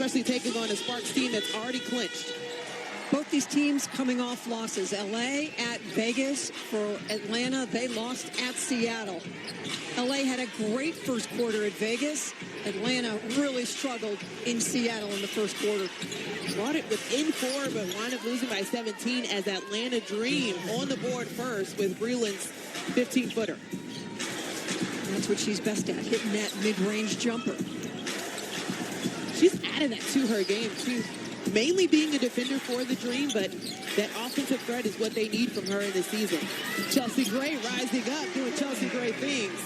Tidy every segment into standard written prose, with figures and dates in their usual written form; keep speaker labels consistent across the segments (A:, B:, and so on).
A: especially taking on a Sparks team that's already clinched.
B: Both these teams coming off losses. LA at Vegas. For Atlanta, they lost at Seattle. LA had a great first quarter at Vegas. Atlanta really struggled in Seattle in the first quarter.
A: Brought it within 4, but wound up losing by 17 as Atlanta Dream on the board first with Breland's 15-footer.
B: That's what she's best at, hitting that mid-range jumper.
A: She's added that to her game, too. Mainly being a defender for the Dream, but that offensive threat is what they need from her in the season. Chelsea Gray rising up, doing Chelsea Gray things.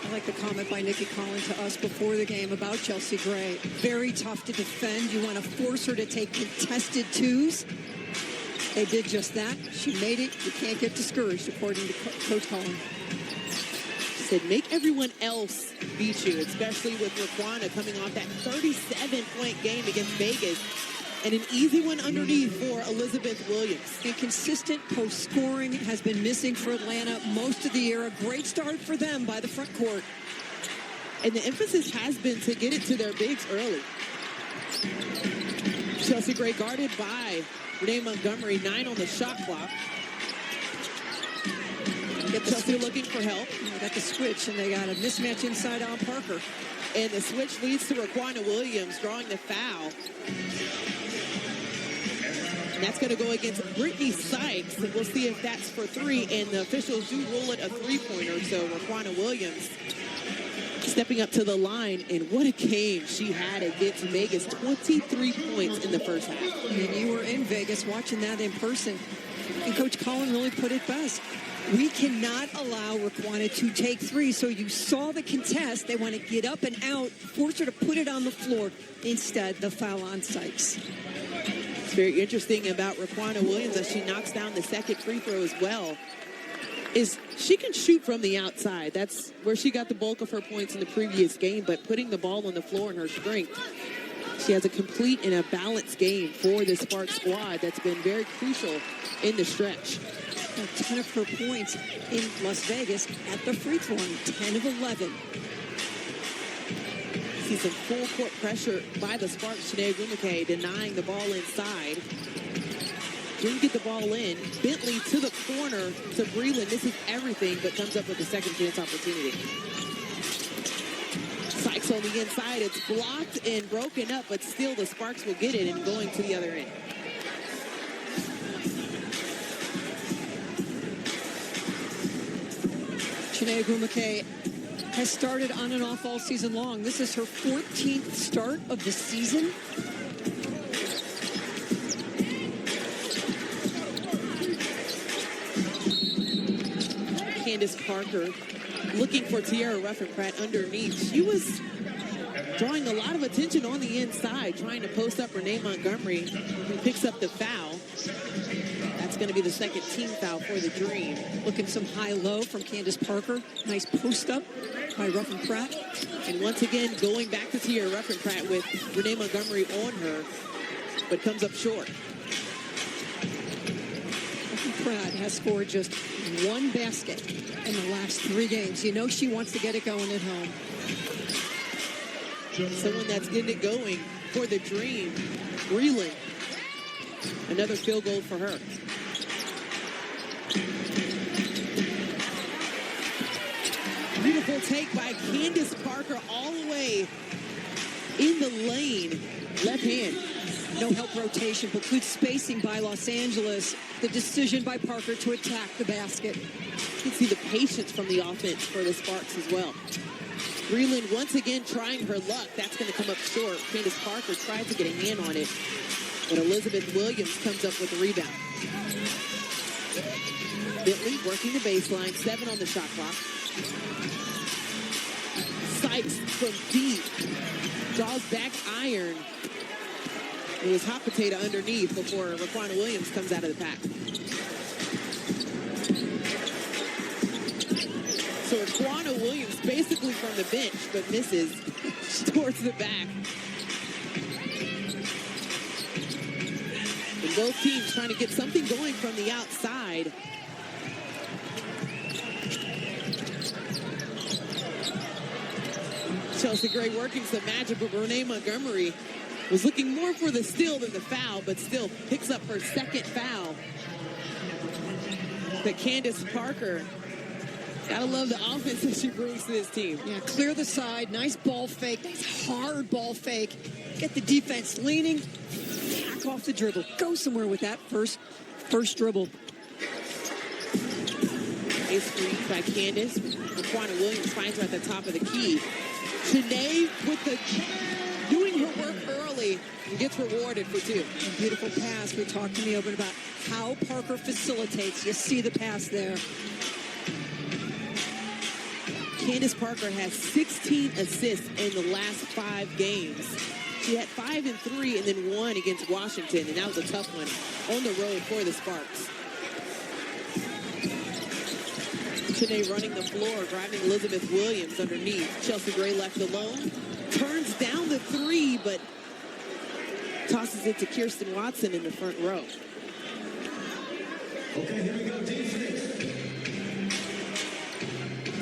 B: I like the comment by Nikki Collins to us before the game about Chelsea Gray. Very tough to defend. You want to force her to take contested twos. They did just that. She made it. You can't get discouraged, according to Coach Collins.
A: Said make everyone else beat you, especially with Raquana coming off that 37-point game against Vegas. And an easy one underneath for Elizabeth Williams.
B: And consistent post scoring has been missing for Atlanta most of the year. A great start for them by the front court.
A: And the emphasis has been to get it to their bigs early. Chelsea Gray guarded by Renee Montgomery, 9 on the shot clock.
B: Get
A: Chelsea looking for help.
B: They got the switch, and they got a mismatch inside on Parker.
A: And the switch leads to Raquana Williams drawing the foul. And that's going to go against Brittany Sykes. And we'll see if that's for 3. And the officials do rule it a 3-pointer. So Raquana Williams stepping up to the line. And what a game she had against Vegas. 23 points in the first half.
B: And you were in Vegas watching that in person. And Coach Collin really put it best. We cannot allow Raquana to take 3. So you saw the contest. They want to get up and out, force her to put it on the floor. Instead, the foul on Sykes.
A: It's very interesting about Raquana Williams as she knocks down the second free throw as well. Is she can shoot from the outside. That's where she got the bulk of her points in the previous game. But putting the ball on the floor and her strength, she has a complete and a balanced game for the Sparks squad that's been very crucial in the stretch.
B: 10 of her points in Las Vegas at the free throw line, 10 of 11.
A: See some full court pressure by the Sparks today. Gumake denying the ball inside. Didn't get the ball in. Bentley to the corner to Breland. This is everything, but comes up with a second chance opportunity. Sykes on the inside. It's blocked and broken up, but still the Sparks will get it and going to the other end.
B: Chiney Ogwumike has started on and off all season long. This is her 14th start of the season.
A: Candace Parker looking for Tiara Ruffin-Pratt underneath. She was drawing a lot of attention on the inside, trying to post up Renee Montgomery, who picks up the foul. That's going to be the second team foul for the Dream.
B: Looking some high-low from Candace Parker. Nice post-up by Ruffin-Pratt.
A: And once again, going back to Tiara Ruffin-Pratt with Renee Montgomery on her, but comes up short.
B: Ruffin-Pratt has scored just 1 basket in the last 3 games. You know she wants to get it going at home.
A: Someone that's getting it going for the Dream. Breland. Another field goal for her. Beautiful take by Candace Parker all the way in the lane. Left hand.
B: No help rotation, but good spacing by Los Angeles. The decision by Parker to attack the basket.
A: You can see the patience from the offense for the Sparks as well. Breland once again trying her luck. That's going to come up short. Candace Parker tried to get a hand on it, but Elizabeth Williams comes up with the rebound. Bentley working the baseline, 7 on the shot clock. Sykes from deep. Draws back iron. It was hot potato underneath before Raquana Williams comes out of the pack. So Raquana Williams basically from the bench, but misses towards the back. And both teams trying to get something going from the outside. Chelsea Gray working some magic, but Renee Montgomery Was looking more for the steal than the foul, but still picks up her second foul. But Candace Parker, gotta love the offense that she brings to this team.
B: Yeah, clear the side, nice ball fake, nice hard ball fake. Get the defense leaning, back off the dribble. Go somewhere with that first dribble.
A: A screen by Candace. Raquana Williams finds her at the top of the key. Shanae doing her work early and gets rewarded for two.
B: A beautiful pass. We talked to Neoben about how Parker facilitates. You see the pass there.
A: Candace Parker has 16 assists in the last 5 games. She had 5 and 3 and then 1 against Washington, and that was a tough one on the road for the Sparks. Shanae running the floor, driving Elizabeth Williams underneath. Chelsea Gray left alone. Turns down the 3, but tosses it to Kirsten Watson in the front row.
C: Okay, here we go, defense.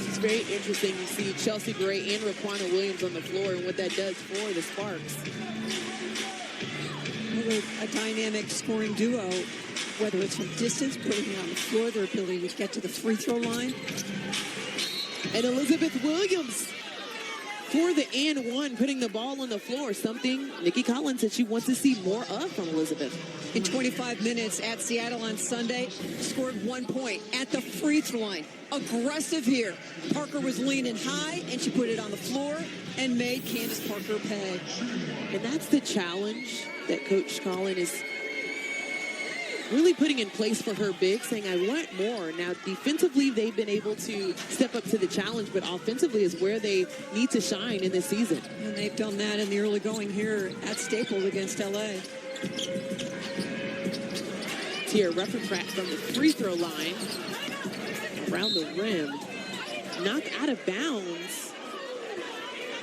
A: It's very interesting to see Chelsea Gray and Raquana Williams on the floor and what that does for the Sparks.
B: A dynamic scoring duo, whether it's from distance, putting it on the floor, their ability to get to the free throw line.
A: And Elizabeth Williams for the and one, putting the ball on the floor, something Nikki Collins said she wants to see more of from Elizabeth.
B: In 25 minutes at Seattle on Sunday, scored 1 point at the free throw line. Aggressive here. Parker was leaning high, and she put it on the floor and made Candace Parker pay.
A: And that's the challenge that Coach Collins is really putting in place for her big, saying, I want more. Now, defensively, they've been able to step up to the challenge, but offensively is where they need to shine in this season.
B: And they've done that in the early going here at Staples against LA.
A: Tia Rutherford from the free throw line, around the rim, knocked out of bounds.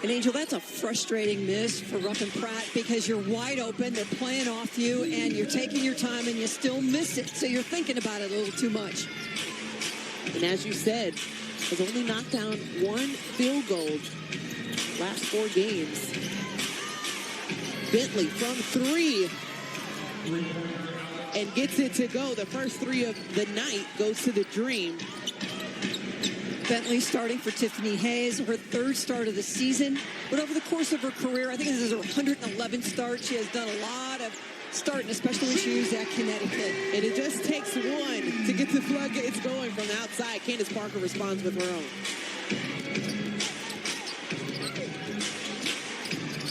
B: And Angel, that's a frustrating miss for Ruffin Pratt because you're wide open, they're playing off you, and you're taking your time and you still miss it. So you're thinking about it a little too much.
A: And as you said, has only knocked down 1 field goal last 4 games. Bentley from 3 and gets it to go. The first 3 of the night goes to the Dream.
B: Bentley starting for Tiffany Hayes, her 3rd start of the season. But over the course of her career, I think this is her 111th start. She has done a lot of starting, especially when she was at Connecticut.
A: And it just takes 1 to get the floodgates going from the outside. Candace Parker responds with her own.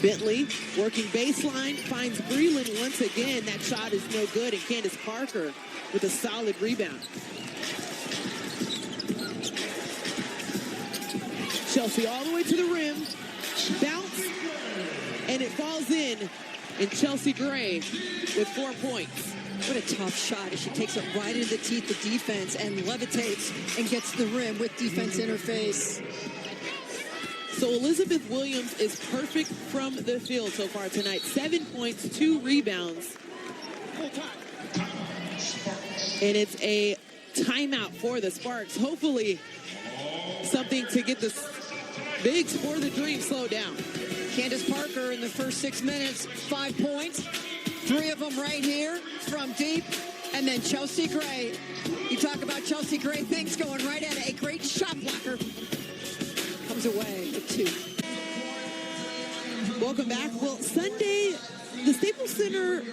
A: Bentley working baseline, finds Breland once again. That shot is no good, and Candace Parker with a solid rebound. Chelsea all the way to the rim, bounce, and it falls in, and Chelsea Gray with 4 points.
B: What a tough shot as she takes it right into the teeth of defense and levitates and gets to the rim with defense interface.
A: So Elizabeth Williams is perfect from the field so far tonight. 7 points, 2 rebounds. And it's a timeout for the Sparks. Hopefully something to get the bigs for the Dream slowed down.
B: Candace Parker in the first 6 minutes, 5 points. 3 of them right here from deep. And then Chelsea Gray. You talk about Chelsea Gray, things going right at it. A great shot blocker. Comes away with 2.
A: Welcome back. Well, Sunday, the Staples Center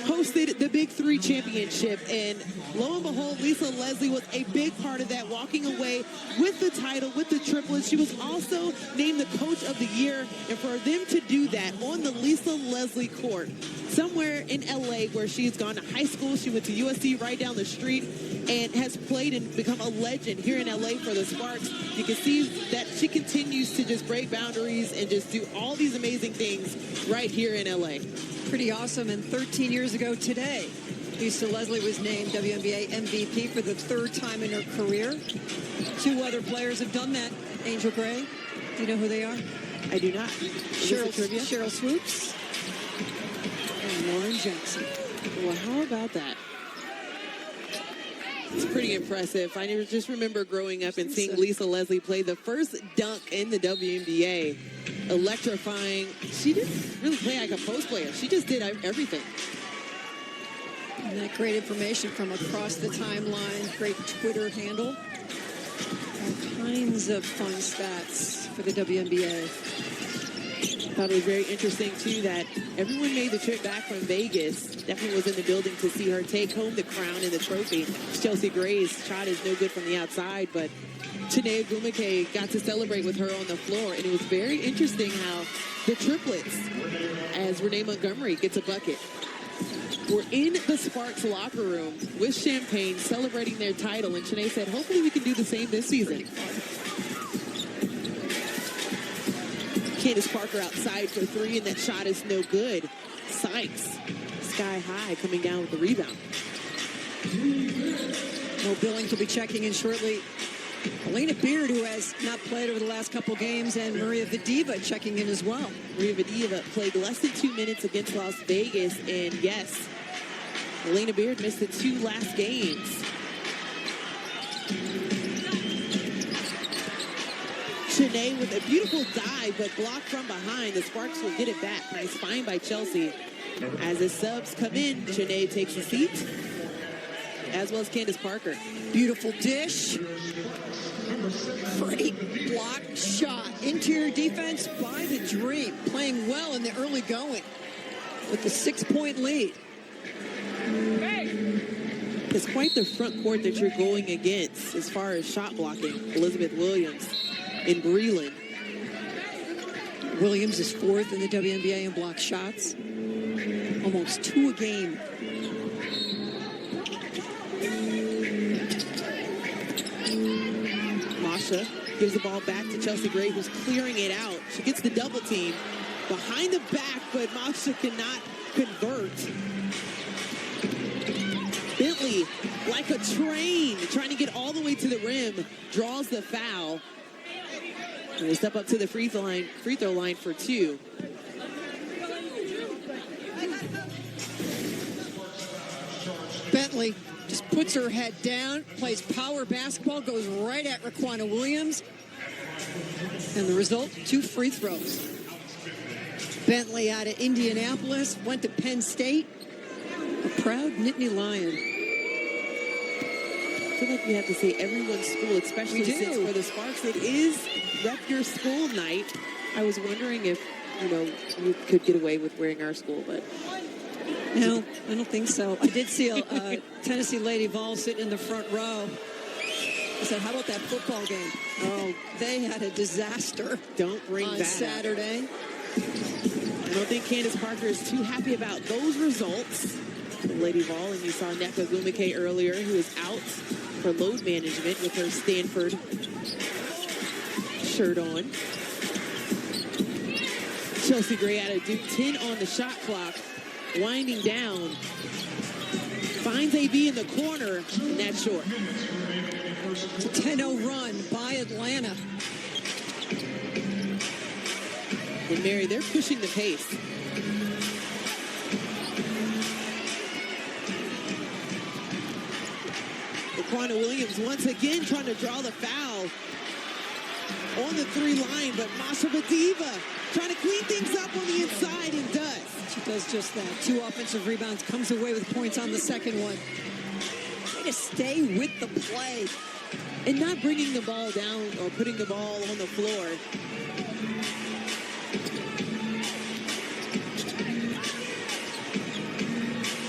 A: hosted the Big 3 Championship, and lo and behold, Lisa Leslie was a big part of that, walking away with the title, with the triplets. She was also named the Coach of the Year, and for them to do that on the Lisa Leslie court, somewhere in LA where she's gone to high school, she went to USC right down the street, and has played and become a legend here in LA for the Sparks. You can see that she continues to just break boundaries and just do all these amazing things right here in LA.
B: Pretty awesome. And 13 years ago today, Lisa Leslie was named WNBA MVP for the 3rd time in her career. 2 other players have done that. Angel Gray, do you know who they are?
A: I do not.
B: Cheryl Swoops and Lauren Jackson.
A: Well, how about that? It's pretty impressive. I just remember growing up and seeing Lisa Leslie play the first dunk in the WNBA. electrifying. She didn't really play like a post player. She just did everything.
B: And that great information from across the timeline. Great Twitter handle. All kinds of fun stats for the WNBA.
A: Thought it was very interesting, too, that everyone made the trip back from Vegas. Definitely was in the building to see her take home the crown and the trophy. Chelsea Gray's shot is no good from the outside, but Chiney Ogwumike got to celebrate with her on the floor. And it was very interesting how the triplets, as Renee Montgomery gets a bucket, were in the Sparks locker room with champagne celebrating their title. And Chiney said, hopefully we can do the same this season. Candace Parker outside for three, and that shot is no good. Sykes, sky high, coming down with the rebound.
B: Mo Billings will be checking in shortly. Elena Beard, who has not played over the last couple games, and Maria Vadiva checking in as well.
A: Maria Vadiva played less than 2 minutes against Las Vegas, and yes, Elena Beard missed the 2 last games. Chiney with a beautiful dive, but blocked from behind. The Sparks will get it back. Nice find by Chelsea. As the subs come in, Chiney takes a seat, as well as Candace Parker.
B: Beautiful dish. Great block shot. Interior defense by the Dream. Playing well in the early going with the 6-point lead.
A: It's quite the front court that you're going against as far as shot blocking. Elizabeth Williams and Breland.
B: Williams is 4th in the WNBA in block shots. Almost 2 a game.
A: Masha gives the ball back to Chelsea Gray, who's clearing it out. She gets the double team behind the back, but Masha cannot convert. Bentley, like a train, trying to get all the way to the rim, draws the foul. And we'll step up to the free throw line for 2.
B: Bentley just puts her head down, plays power basketball, goes right at Raquana Williams. And the result, 2 free throws. Bentley out of Indianapolis, went to Penn State. A proud Nittany Lion.
A: I feel like we have to say everyone's school, especially since for the Sparks, it is Rep Your School night. I was wondering if, we could get away with wearing our school, but...
B: No, I don't think so. I did see a Tennessee Lady Vol sitting in the front row. I said, how about that football game? Oh, they had a disaster.
A: Don't bring
B: on
A: that
B: Saturday.
A: I don't think Candace Parker is too happy about those results. Lady Vol, and you saw Nneka Ogwumike earlier, who is out for load management with her Stanford shirt on. Chelsea Gray out of Duke, 10 on the shot clock, winding down. Finds AB in the corner, and that's short.
B: It's a 10-0 run by Atlanta.
A: And Mary, they're pushing the pace. Raquana Williams once again trying to draw the foul on the 3 line, but Masha Vadiva trying to clean things up on the inside and does.
B: She does just that. 2 offensive rebounds, comes away with points on the second one. Way to stay with the play.
A: And not bringing the ball down or putting the ball on the floor.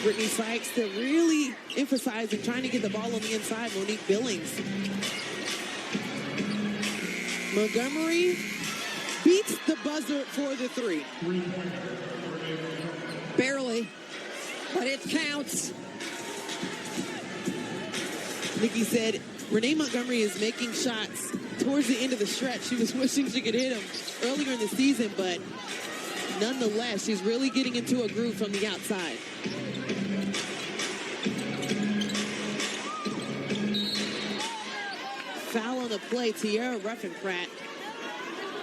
A: Brittany Sykes to really emphasizing trying to get the ball on the inside. Monique Billings. Montgomery beats the buzzer for the 3.
B: Barely, but it counts.
A: Nikki said Renee Montgomery is making shots towards the end of the stretch. She was wishing she could hit them earlier in the season, but nonetheless, she's really getting into a groove from the outside. Foul on the play. Tiara Ruffin-Pratt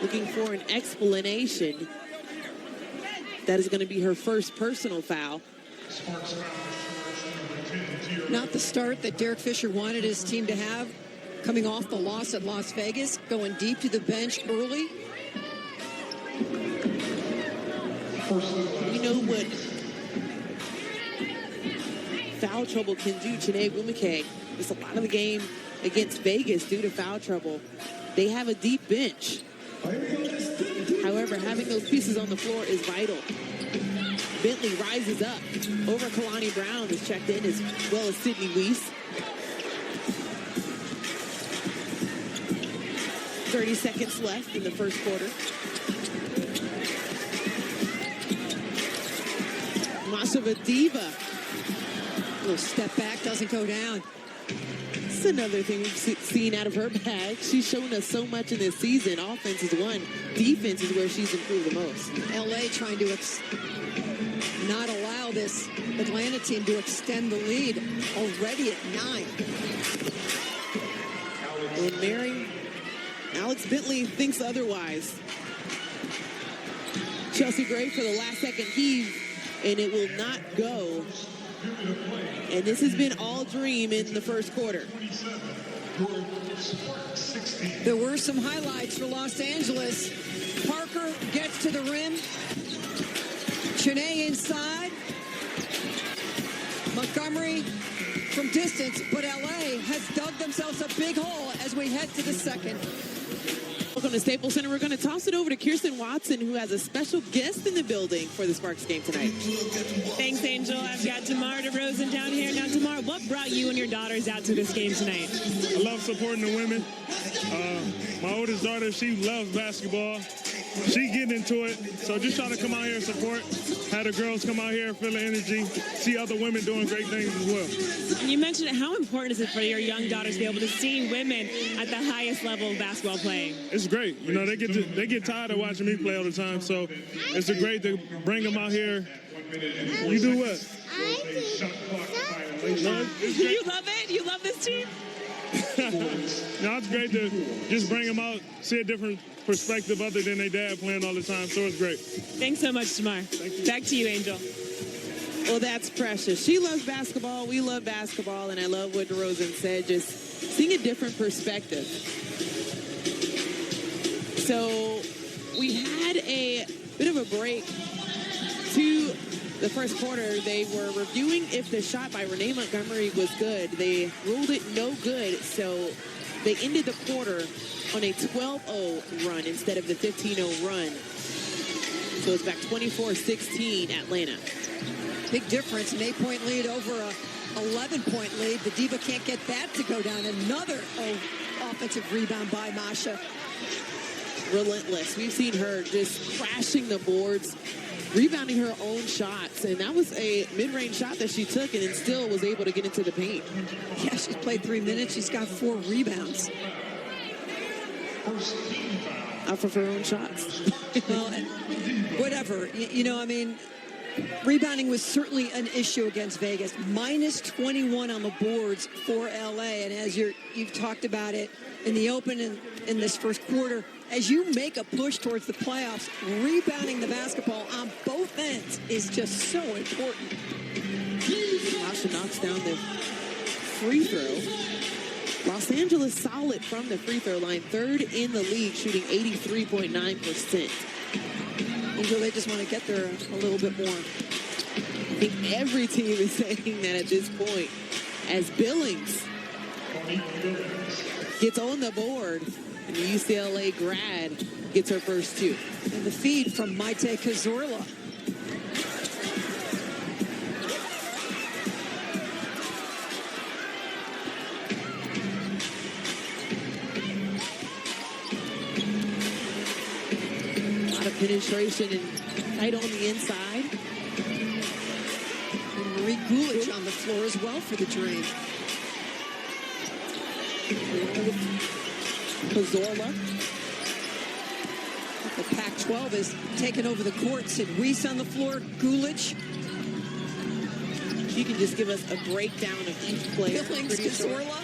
A: looking for an explanation. That is going to be her first personal foul.
B: Not the start that Derek Fisher wanted his team to have. Coming off the loss at Las Vegas, going deep to the bench early.
A: We know what foul trouble can do. Chiney Ogwumike missed a lot of the game against Vegas due to foul trouble. They have a deep bench. However, having those pieces on the floor is vital. Bentley rises up over Kalani Brown, is checked in, as well as Sydney Weiss. 30 seconds left in the first quarter. Masha Vadeeva.
B: Little step back, doesn't go down.
A: It's another thing we've seen out of her bag. She's shown us so much in this season. Offense is one. Defense is where she's improved the most.
B: LA trying to not allow this Atlanta team to extend the lead already at 9.
A: Well, Alex Bentley thinks otherwise. Chelsea Gray for the last second heave, and it will not go. And this has been all dream in the first quarter.
B: There were some highlights for Los Angeles. Parker gets to the rim. Chiney inside. Montgomery from distance, but LA has dug themselves a big hole as we head to the second.
A: Welcome to Staples Center. We're going to toss it over to Kirsten Watson, who has a special guest in the building for the Sparks game tonight.
D: Thanks, Angel. I've got Tamar DeRozan down here. Now, Tamar, what brought you and your daughters out to this game tonight?
E: I love supporting the women. My oldest daughter, she loves basketball. She getting into it, so just try to come out here and support. Have the girls come out here, feel the energy, see other women doing great things as well.
D: And you mentioned how important is it for your young daughters to be able to see women at the highest level of basketball playing?
E: It's great. You know, they get tired of watching me play all the time, so it's great to bring them out here. You do what?
D: You love it? You love this team?
E: No, it's great to just bring them out, see a different perspective other than their dad playing all the time, so it's great.
D: Thanks so much, Tamar. Back to you, Angel.
A: Well, that's precious. She loves basketball. We love basketball, and I love what DeRozan said, just seeing a different perspective. So we had a bit of a break to the first quarter. They were reviewing if the shot by Renee Montgomery was good. They ruled it no good, so they ended the quarter on a 12-0 run instead of the 15-0 run. So it's back 24-16 Atlanta.
B: Big difference, an 8-point lead over a 11-point lead. The Diva can't get that to go down. Another offensive rebound by Masha.
A: Relentless. We've seen her just crashing the boards, rebounding her own shots, and that was a mid-range shot that she took and then still was able to get into the paint.
B: Yeah, she's played 3 minutes. She's got 4 rebounds.
A: Off of her own shots.
B: Well, whatever. You know, I mean, rebounding was certainly an issue against Vegas. Minus 21 on the boards for LA, and as you've talked about it in the open and in this first quarter, as you make a push towards the playoffs, rebounding the basketball on both ends is just so important.
A: Masha knocks down the free throw. Los Angeles solid from the free throw line, 3rd in the league, shooting 83.9%.
B: Until they just want to get there a little bit more.
A: I think every team is saying that at this point, as Billings gets on the board, and the UCLA grad gets her first 2.
B: And the feed from Maite Cazorla.
A: A lot of penetration and tight on the inside.
B: And Marie Gulich on the floor as well for the Dream.
A: Cazorla.
B: The Pac-12 has taken over the court. Sid Weiss on the floor. Gulich.
A: She can just give us a breakdown of each player.
B: Billings, Cazorla.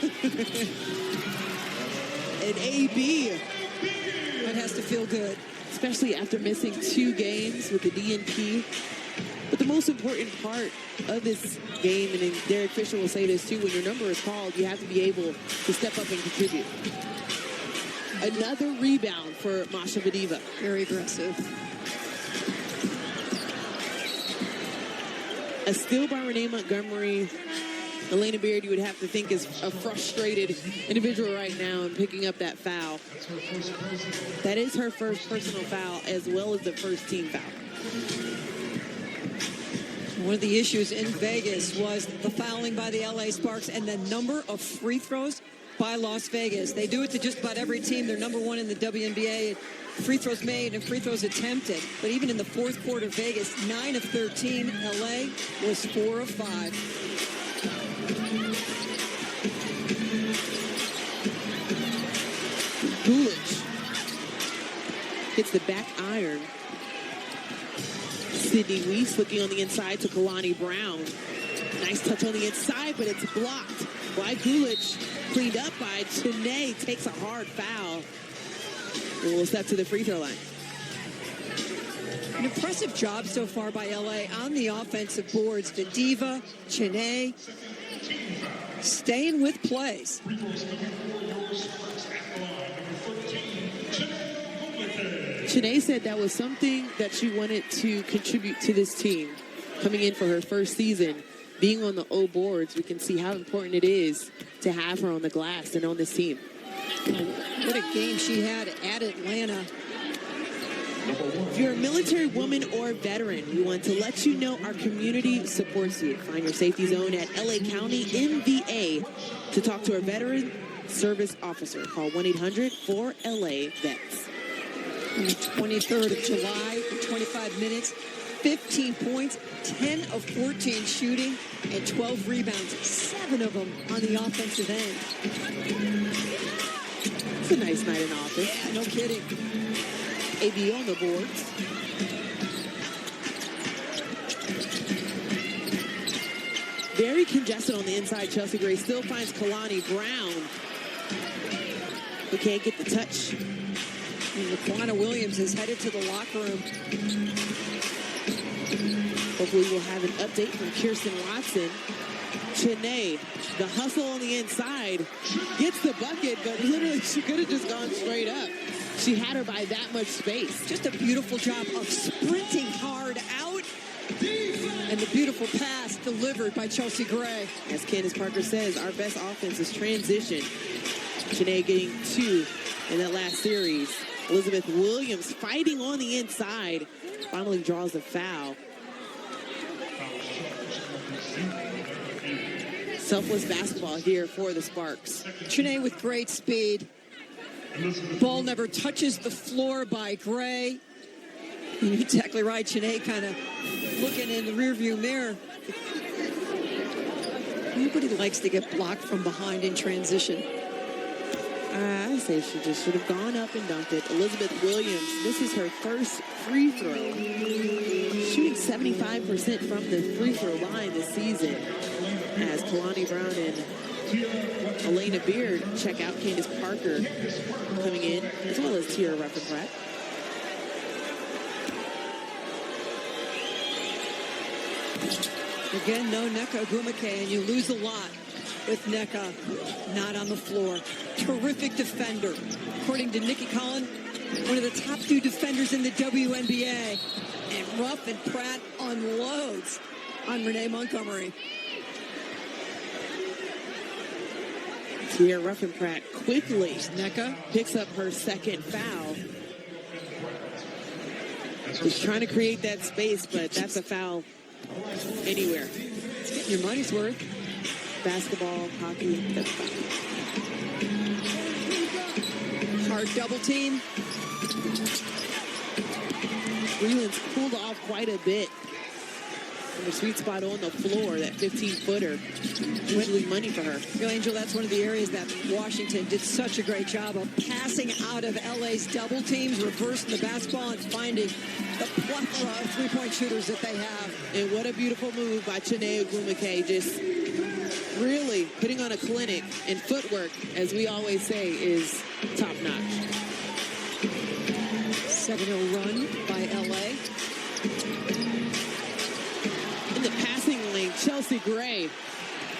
A: And AB.
B: That has to feel good.
A: Especially after missing 2 games with the DNP. But the most important part of this game, and then Derek Fisher will say this too, when your number is called, you have to be able to step up and contribute. Another rebound for Masha Vadeeva.
B: Very aggressive.
A: A steal by Renee Montgomery. Elena Beard, you would have to think, is a frustrated individual right now in picking up that foul. That is her first personal foul as well as the first team foul.
B: One of the issues in Vegas was the fouling by the LA Sparks and the number of free throws by Las Vegas. They do it to just about every team. They're number one in the WNBA. Free throws made and free throws attempted. But even in the fourth quarter, Vegas, 9 of 13. LA was 4 of 5.
A: Gulich hits the back iron. Sydney Weiss looking on the inside to Kalani Brown. Nice touch on the inside, but it's blocked by Gulich. Cleaned up by Chiney. Takes a hard foul. And we'll step to the free throw line.
B: An impressive job so far by LA on the offensive boards. The Diva, Chiney, staying with plays.
A: Chiney said that was something that she wanted to contribute to this team. Coming in for her first season, being on the O boards, we can see how important it is to have her on the glass and on this team.
B: What a game she had at Atlanta.
A: If you're a military woman or veteran, we want to let you know our community supports you. Find your safety zone at LA County MVA to talk to a veteran service officer. Call 1-800-4LA-VETS.
B: On the 23rd of July, for 25 minutes, 15 points, 10 of 14 shooting, and 12 rebounds, 7 of them on the offensive end.
A: It's a nice night in office.
B: Yeah, no kidding.
A: AB on the boards. Very congested on the inside. Chelsea Gray still finds Kalani Brown, who can't get the touch.
B: And Laquana Williams is headed to the locker room.
A: Hopefully we'll have an update from Kirsten Watson. Chiney, the hustle on the inside, gets the bucket, but literally she could have just gone straight up. She had her by that much space.
B: Just a beautiful job of sprinting hard out. And the beautiful pass delivered by Chelsea Gray.
A: As Candace Parker says, our best offense is transition. Chiney getting 2 in that last series. Elizabeth Williams fighting on the inside. Finally draws the foul. Selfless basketball here for the Sparks.
B: Chiney with great speed. Ball never touches the floor by Gray. You're exactly right. Chiney kind of looking in the rearview mirror. Nobody likes to get blocked from behind in transition.
A: I say she just should have gone up and dunked it. Elizabeth Williams, this is her first free throw. Shooting 75% from the free throw line this season. As Kalani Brown and Elena Beard check out. Candace Parker coming in, as well as Tierra Ruffin-Pratt.
B: Again, no Nneka Ogwumike, and you lose a lot with Nneka not on the floor. Terrific defender. According to Nikki Collin, one of the top 2 defenders in the WNBA. And Ruffin-Pratt unloads on Renee Montgomery.
A: Tierra Ruffin-Pratt quickly
B: Nneka
A: picks up her second foul. Just trying to create that space, but that's a foul anywhere.
B: It's getting your money's worth.
A: Basketball, hockey, that's fine.
B: Hard double team.
A: Freeland's pulled off quite a bit. From the sweet spot on the floor, that 15-footer. Usually money for her.
B: Real Angel, that's one of the areas that Washington did such a great job of passing out of LA's double teams, reversing the basketball, and finding the plethora of three-point shooters that they have.
A: And what a beautiful move by Chiney Ogwumike. Just really putting on a clinic, and footwork, as we always say, is top-notch.
B: 7-0 run by LA.
A: In the passing lane, Chelsea Gray,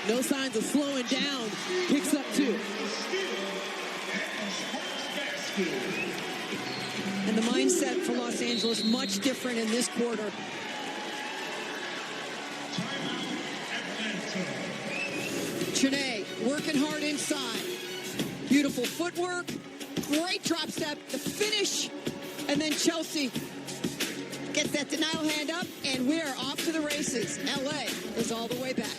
A: no signs of slowing down, picks up 2.
B: And the mindset for Los Angeles much different in this quarter. Shanae working hard inside. Beautiful footwork, great drop step, the finish, and then Chelsea gets that denial hand up, and we are off to the races. LA is all the way back.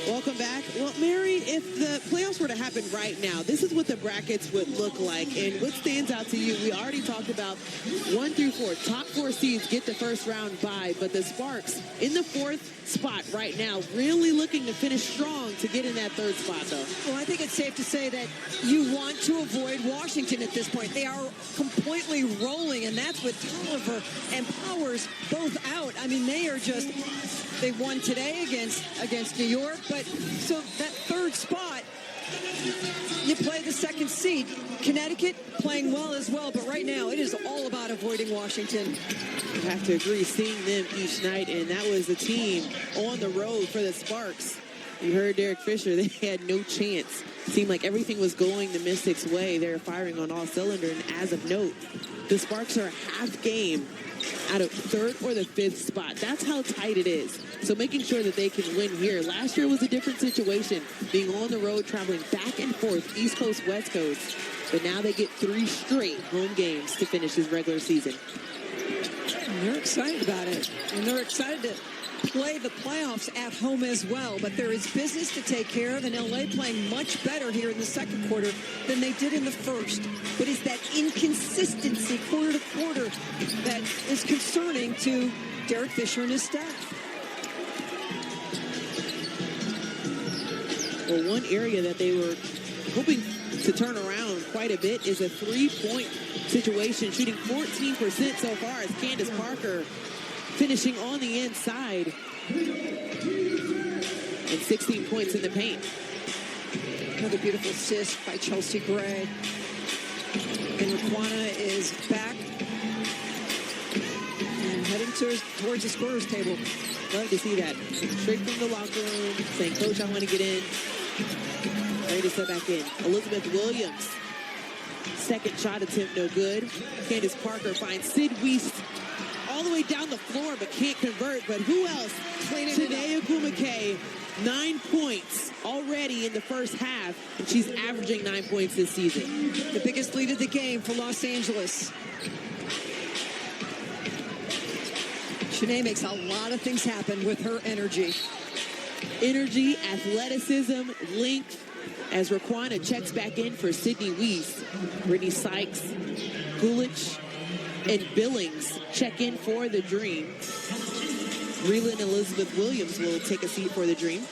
A: Welcome back. Well, Mary, if the playoffs were to happen right now, this is what the brackets would look like. And what stands out to you, we already talked about 1 through 4. Top 4 seeds get the first round bye, but the Sparks in the 4th spot right now, really looking to finish strong to get in that 3rd spot, though.
B: Well, I think it's safe to say that you want to avoid Washington at this point. They are completely rolling, and that's with Tolliver and Powers both out. I mean, they are just... They won today against New York, but so that 3rd spot, you play the 2nd seed. Connecticut playing well as well, but right now it is all about avoiding Washington.
A: I have to agree, seeing them each night, and that was the team on the road for the Sparks. You heard Derek Fisher, they had no chance. Seemed like everything was going the Mystics' way. They were firing on all cylinders, and as of note, the Sparks are a half game out of 3rd or the 5th spot. That's how tight it is. So making sure that they can win here. Last year was a different situation, being on the road, traveling back and forth, East Coast, West Coast. But now they get 3 straight home games to finish this regular season.
B: And they're excited about it. And they're excited to play the playoffs at home as well. But there is business to take care of, and LA playing much better here in the 2nd quarter than they did in the 1st. But it's that inconsistency quarter to quarter that is concerning to Derek Fisher and his staff.
A: Well, one area that they were hoping to turn around quite a bit is a 3-point situation, shooting 14% so far as Candace Parker finishing on the inside, and 16 points in the paint.
B: Another beautiful assist by Chelsea Gray. And Riquna is back and heading towards the scorer's table.
A: Love to see that. Straight from the locker room, saying, Coach, I want to get in. Ready to step back in. Elizabeth Williams. 2nd shot attempt, no good. Candace Parker finds Sid Weist all the way down the floor, but can't convert. But who else? Shanae Ogwumike, 9 points already in the first half, and she's averaging 9 points this season.
B: The biggest lead of the game for Los Angeles. Shanae makes a lot of things happen with her energy.
A: Energy, athleticism, length, as Riquna checks back in for Sydney Weist. Brittany Sykes, Gulich, and Billings check in for the Dream. Reland and Elizabeth Williams will take a seat for the Dream.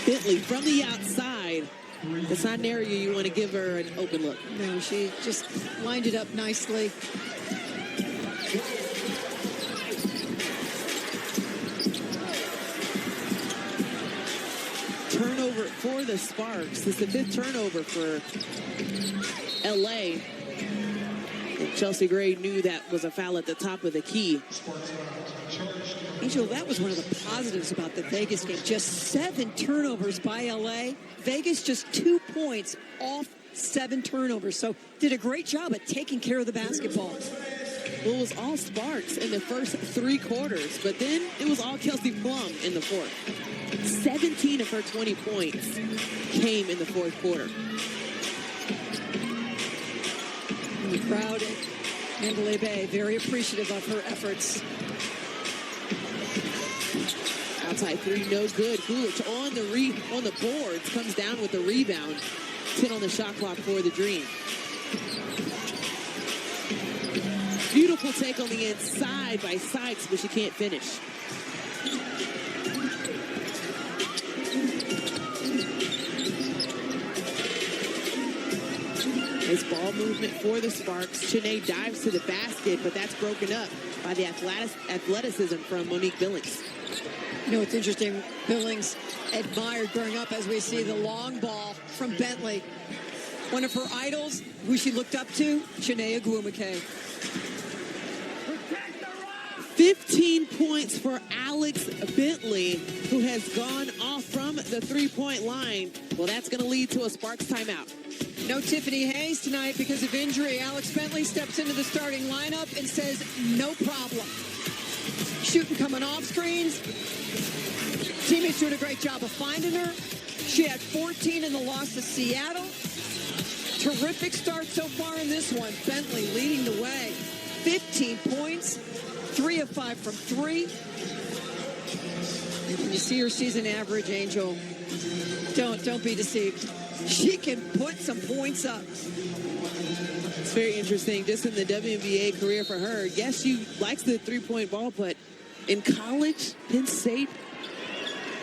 A: Bentley from the outside. It's not an area you want to give her an open look.
B: No, she just lined it up nicely.
A: Turnover for the Sparks. This is the 5th turnover for LA. And Chelsea Gray knew that was a foul at the top of the key.
B: Angel, that was one of the positives about the Vegas game. Just 7 turnovers by LA. Vegas just 2 points off 7 turnovers. So did a great job at taking care of the basketball.
A: Well, it was all Sparks in the first 3 quarters, but then it was all Kelsey Plum in the 4th. 17 of her 20 points came in the 4th quarter.
B: And the crowd at Mandalay Bay very appreciative of her efforts.
A: Outside 3, no good. Gulich on the boards, comes down with the rebound. 10 on the shot clock for the Dream. Beautiful take on the inside by Sykes, but she can't finish. Nice ball movement for the Sparks. Shanae dives to the basket, but that's broken up by the athleticism from Monique Billings.
B: You know, it's interesting. Billings admired growing up, as we see the long ball from Bentley. One of her idols, who she looked up to, Shanae Ogwumike.
A: 15 points for Alex Bentley, who has gone off from the 3-point line. Well, that's going to lead to a Sparks timeout.
B: No Tiffany Hayes tonight because of injury. Alex Bentley steps into the starting lineup and says, no problem. Shooting coming off screens. Teammates doing a great job of finding her. She had 14 in the loss to Seattle. Terrific start so far in this one. Bentley leading the way. 15 points, 3 of 5 from 3. And you see her season average, Angel. Don't be deceived. She can put some points up.
A: It's very interesting. Just in the WNBA career for her, yes, she likes the three-point ball, but in college, Penn State,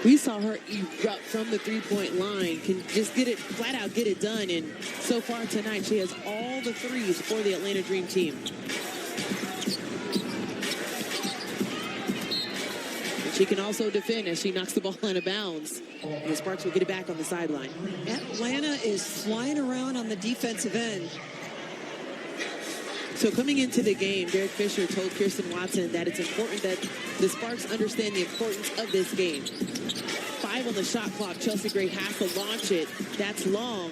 A: we saw her erupt from the three-point line, can just get it, flat out get it done. And so far tonight, she has all the threes for the Atlanta Dream team. And she can also defend as she knocks the ball out of bounds. And the Sparks will get it back on the sideline.
B: Atlanta is flying around on the defensive end.
A: So coming into the game, Derek Fisher told Kirsten Watson that it's important that the Sparks understand the importance of this game. 5 on the shot clock. Chelsea Gray has to launch it. That's long.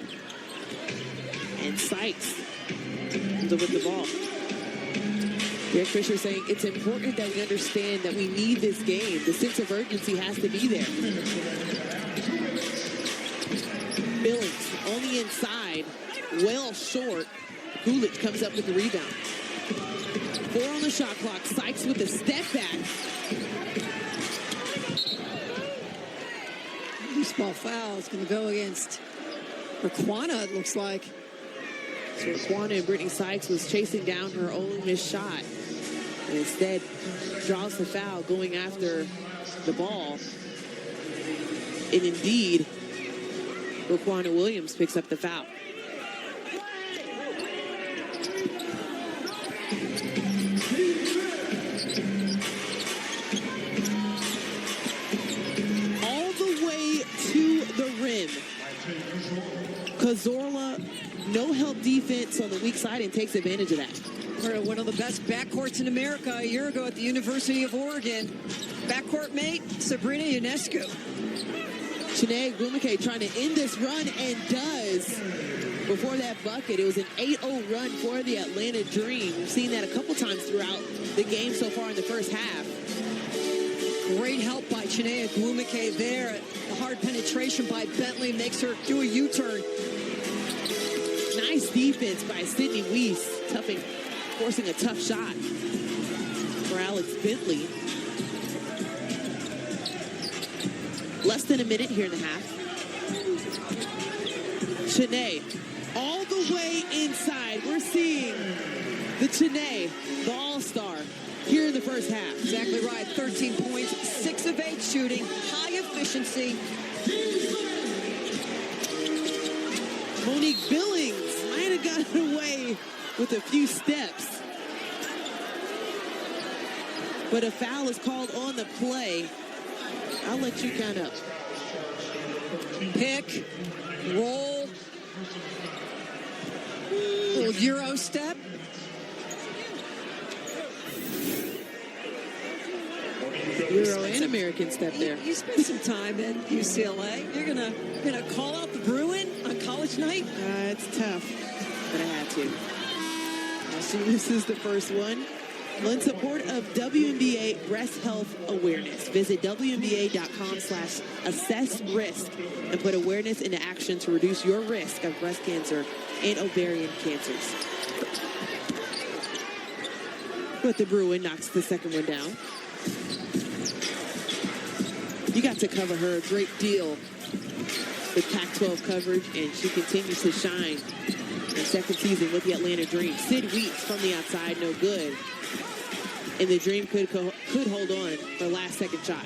A: And Sykes comes up with the ball. Derek Fisher saying it's important that we understand that we need this game. The sense of urgency has to be there. Billings only inside, well short. Gulick comes up with the rebound. 4 on the shot clock. Sykes with the step back.
B: Loose ball foul is going to go against Raquana, it looks like.
A: So Raquana and Brittany Sykes was chasing down her own missed shot. And instead draws the foul going after the ball. And indeed, Raquana Williams picks up the foul. Cazorla, no help defense on the weak side and takes advantage of that.
B: We're one of the best backcourts in America a year ago at the University of Oregon. Backcourt mate, Sabrina Ionescu.
A: Chiney Ogwumike trying to end this run and does. Before that bucket, it was an 8-0 run for the Atlanta Dream. We've seen that a couple times throughout the game so far in the first half.
B: Great help by Chiney Ogwumike there. The hard penetration by Bentley makes her do a U-turn.
A: Nice defense by Sydney Weiss, forcing a tough shot for Alex Bentley. Less than a minute here in the half. Chiney, all the way inside. We're seeing the Chiney, the all-star, here in the first half.
B: Exactly right. 13 points, 6 of 8 shooting, high efficiency.
A: Monique Billings might have gotten away with a few steps. But a foul is called on the play. I'll let you count up.
B: Pick, roll, little Euro step.
A: Euro and American step there.
B: You spent some time at UCLA. You're gonna call out the Bruin on college night?
A: It's tough, but I had to. So this is the first one. Well, in support of WNBA breast health awareness, visit WNBA.com/assessrisk and put awareness into action to reduce your risk of breast cancer and ovarian cancers. But the Bruin knocks the second one down. You got to cover her a great deal with Pac-12 coverage, and she continues to shine in second season with the Atlanta Dream. Sid Weeks from the outside, no good. And the Dream could hold on for last second shot.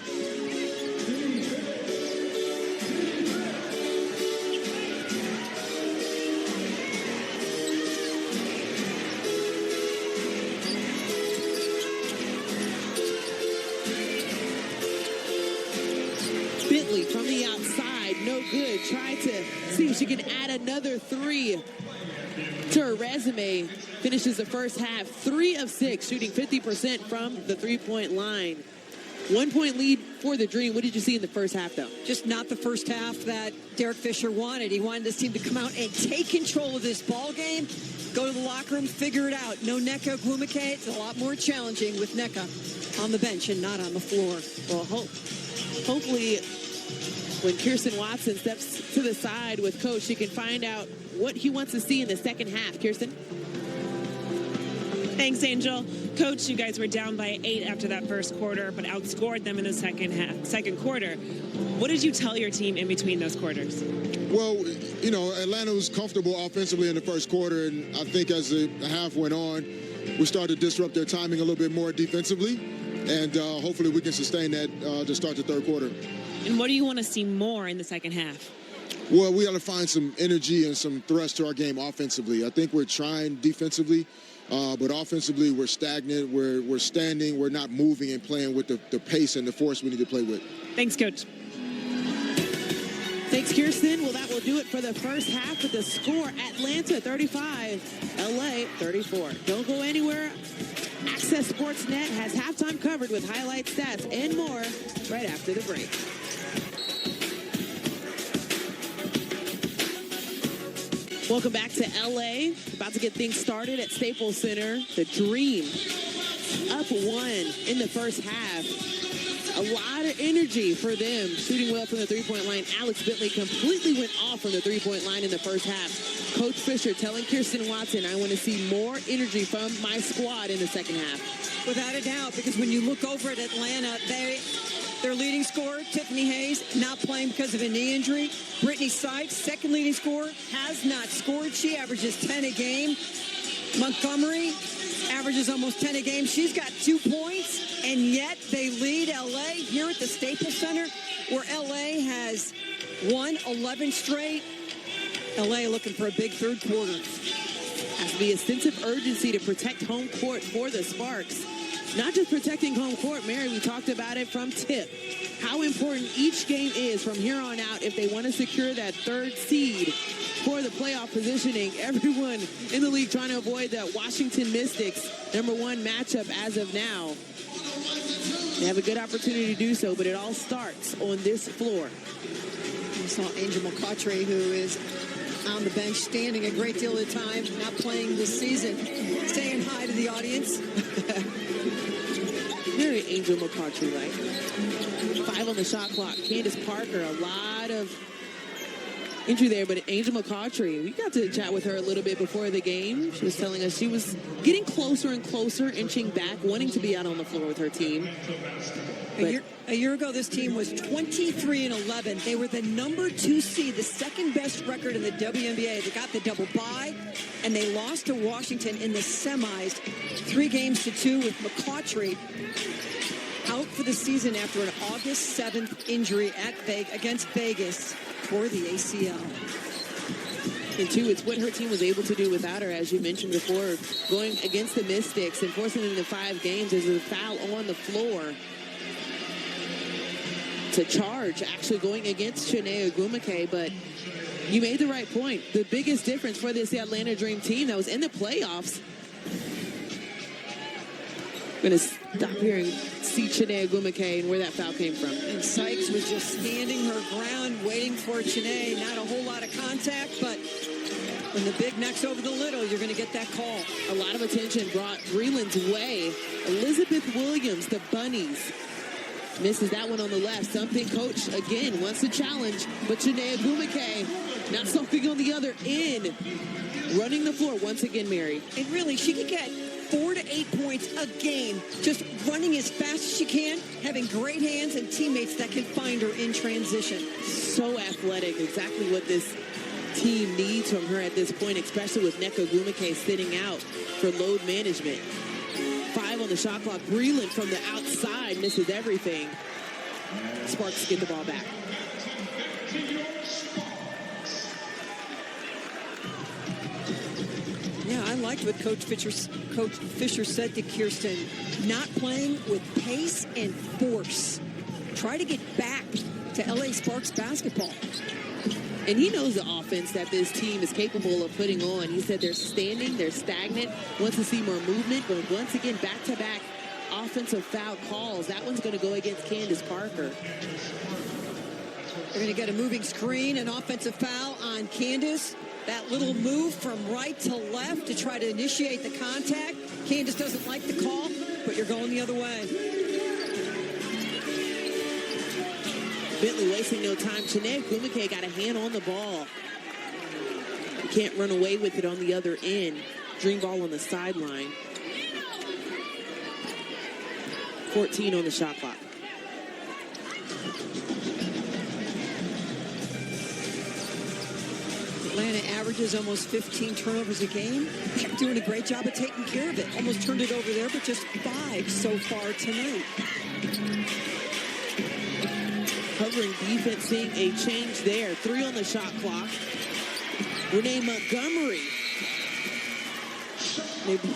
A: Bentley from the outside, no good. Tried to see if she can add another 3 to her resume. Finishes the first half 3 of 6, shooting 50% from the three-point line. 1 point lead for the Dream. What did you see in the first half, though?
B: Just not the first half that Derek Fisher wanted. He wanted this team to come out and take control of this ball game, go to the locker room, figure it out. No Nneka Ogwumike. It's a lot more challenging with Nneka on the bench and not on the floor.
A: Well, hopefully when Kirsten Watson steps to the side with Coach, she can find out what he wants to see in the second half. Kirsten?
D: Thanks, Angel. Coach, you guys were down by 8 after that first quarter, but outscored them in the second quarter. What did you tell your team in between those quarters?
F: Well, you know, Atlanta was comfortable offensively in the first quarter, and I think as the half went on, we started to disrupt their timing a little bit more defensively, and hopefully we can sustain that to start the third quarter.
D: And what do you want to see more in the second half?
F: Well, we got to find some energy and some thrust to our game offensively. I think we're trying defensively, but offensively we're stagnant. We're standing. We're not moving and playing with the pace and the force we need to play with.
D: Thanks, Coach.
A: Thanks, Kirsten. Well, that will do it for the first half with the score. Atlanta 35, LA 34. Don't go anywhere. Access Sportsnet has halftime covered with highlights, stats, and more right after the break. Welcome back to LA. About to get things started at Staples Center. The Dream up 1 in the first half. A lot of energy for them, shooting well from the three-point line. Alex Bentley completely went off from the three-point line in the first half. Coach Fisher telling Kirsten Watson, I want to see more energy from my squad in the second half.
B: Without a doubt, because when you look over at Atlanta, their leading scorer, Tiffany Hayes, not playing because of a knee injury. Brittany Sykes, second leading scorer, has not scored. She averages 10 a game. Montgomery averages almost 10 a game. She's got 2 points, and yet they lead LA here at the Staples Center, where LA has won 11 straight. LA looking for a big third quarter.
A: Has to be a sense of urgency to protect home court for the Sparks. Not just protecting home court, Mary, we talked about it from tip. How important each game is from here on out if they want to secure that third seed for the playoff positioning. Everyone in the league trying to avoid the Washington Mystics #1 matchup as of now. They have a good opportunity to do so, but it all starts on this floor.
B: You saw Angel McCautry, who is on the bench, standing a great deal of the time, not playing this season. Saying hi to the audience.
A: Very Angel McCautry, right? 5 on the shot clock. Candace Parker, a lot of injury there, but Angel McCautry, we got to chat with her a little bit before the game. She was telling us she was getting closer and closer, inching back, wanting to be out on the floor with her team.
B: A year ago, this team was 23-11. They were the #2 seed, the second best record in the WNBA. They got the double bye, and they lost to Washington in the semis, 3-2 with McCautry out for the season after an August 7th injury against Vegas for the ACL.
A: And two, it's what her team was able to do without her, as you mentioned before, going against the Mystics and forcing them to 5 games. There's a foul on the floor to charge, actually going against Chiney Ogwumike, but you made the right point. The biggest difference for this Atlanta Dream team that was in the playoffs. I'm going to stop here and see Chiney Ogwumike and where that foul came from.
B: And Sykes was just standing her ground, waiting for Chiney. Not a whole lot of contact, but when the big knocks over the little, you're going to get that call.
A: A lot of attention brought Breland's way. Elizabeth Williams, the Bunnies, misses that one on the left. Something Coach, again, wants to challenge, but Chiney Ogwumike not something on the other end. Running the floor once again, Mary.
B: And really, she could get 4 to 8 points a game, just running as fast as she can, having great hands and teammates that can find her in transition.
A: So athletic, exactly what this team needs from her at this point, especially with Nneka Ogwumike sitting out for load management. 5 on the shot clock. Breland from the outside misses everything. Sparks get the ball back.
B: Yeah, I liked what Coach Fisher said to Kirsten. Not playing with pace and force. Try to get back to LA Sparks basketball.
A: And he knows the offense that this team is capable of putting on. He said they're standing, they're stagnant, wants to see more movement, but once again, back-to-back offensive foul calls. That one's going to go against Candace Parker.
B: They're going to get a moving screen, an offensive foul on Candace. That little move from right to left to try to initiate the contact. Candace doesn't like the call, but you're going the other way.
A: Bentley wasting no time. Chiney Ogwumike got a hand on the ball. You can't run away with it on the other end. Dream ball on the sideline. 14 on the shot clock.
B: Atlanta averages almost 15 turnovers a game. They're doing a great job of taking care of it. Almost turned it over there, but just 5 so far tonight.
A: Covering defense, seeing a change there. 3 on the shot clock. Renee Montgomery. Maybe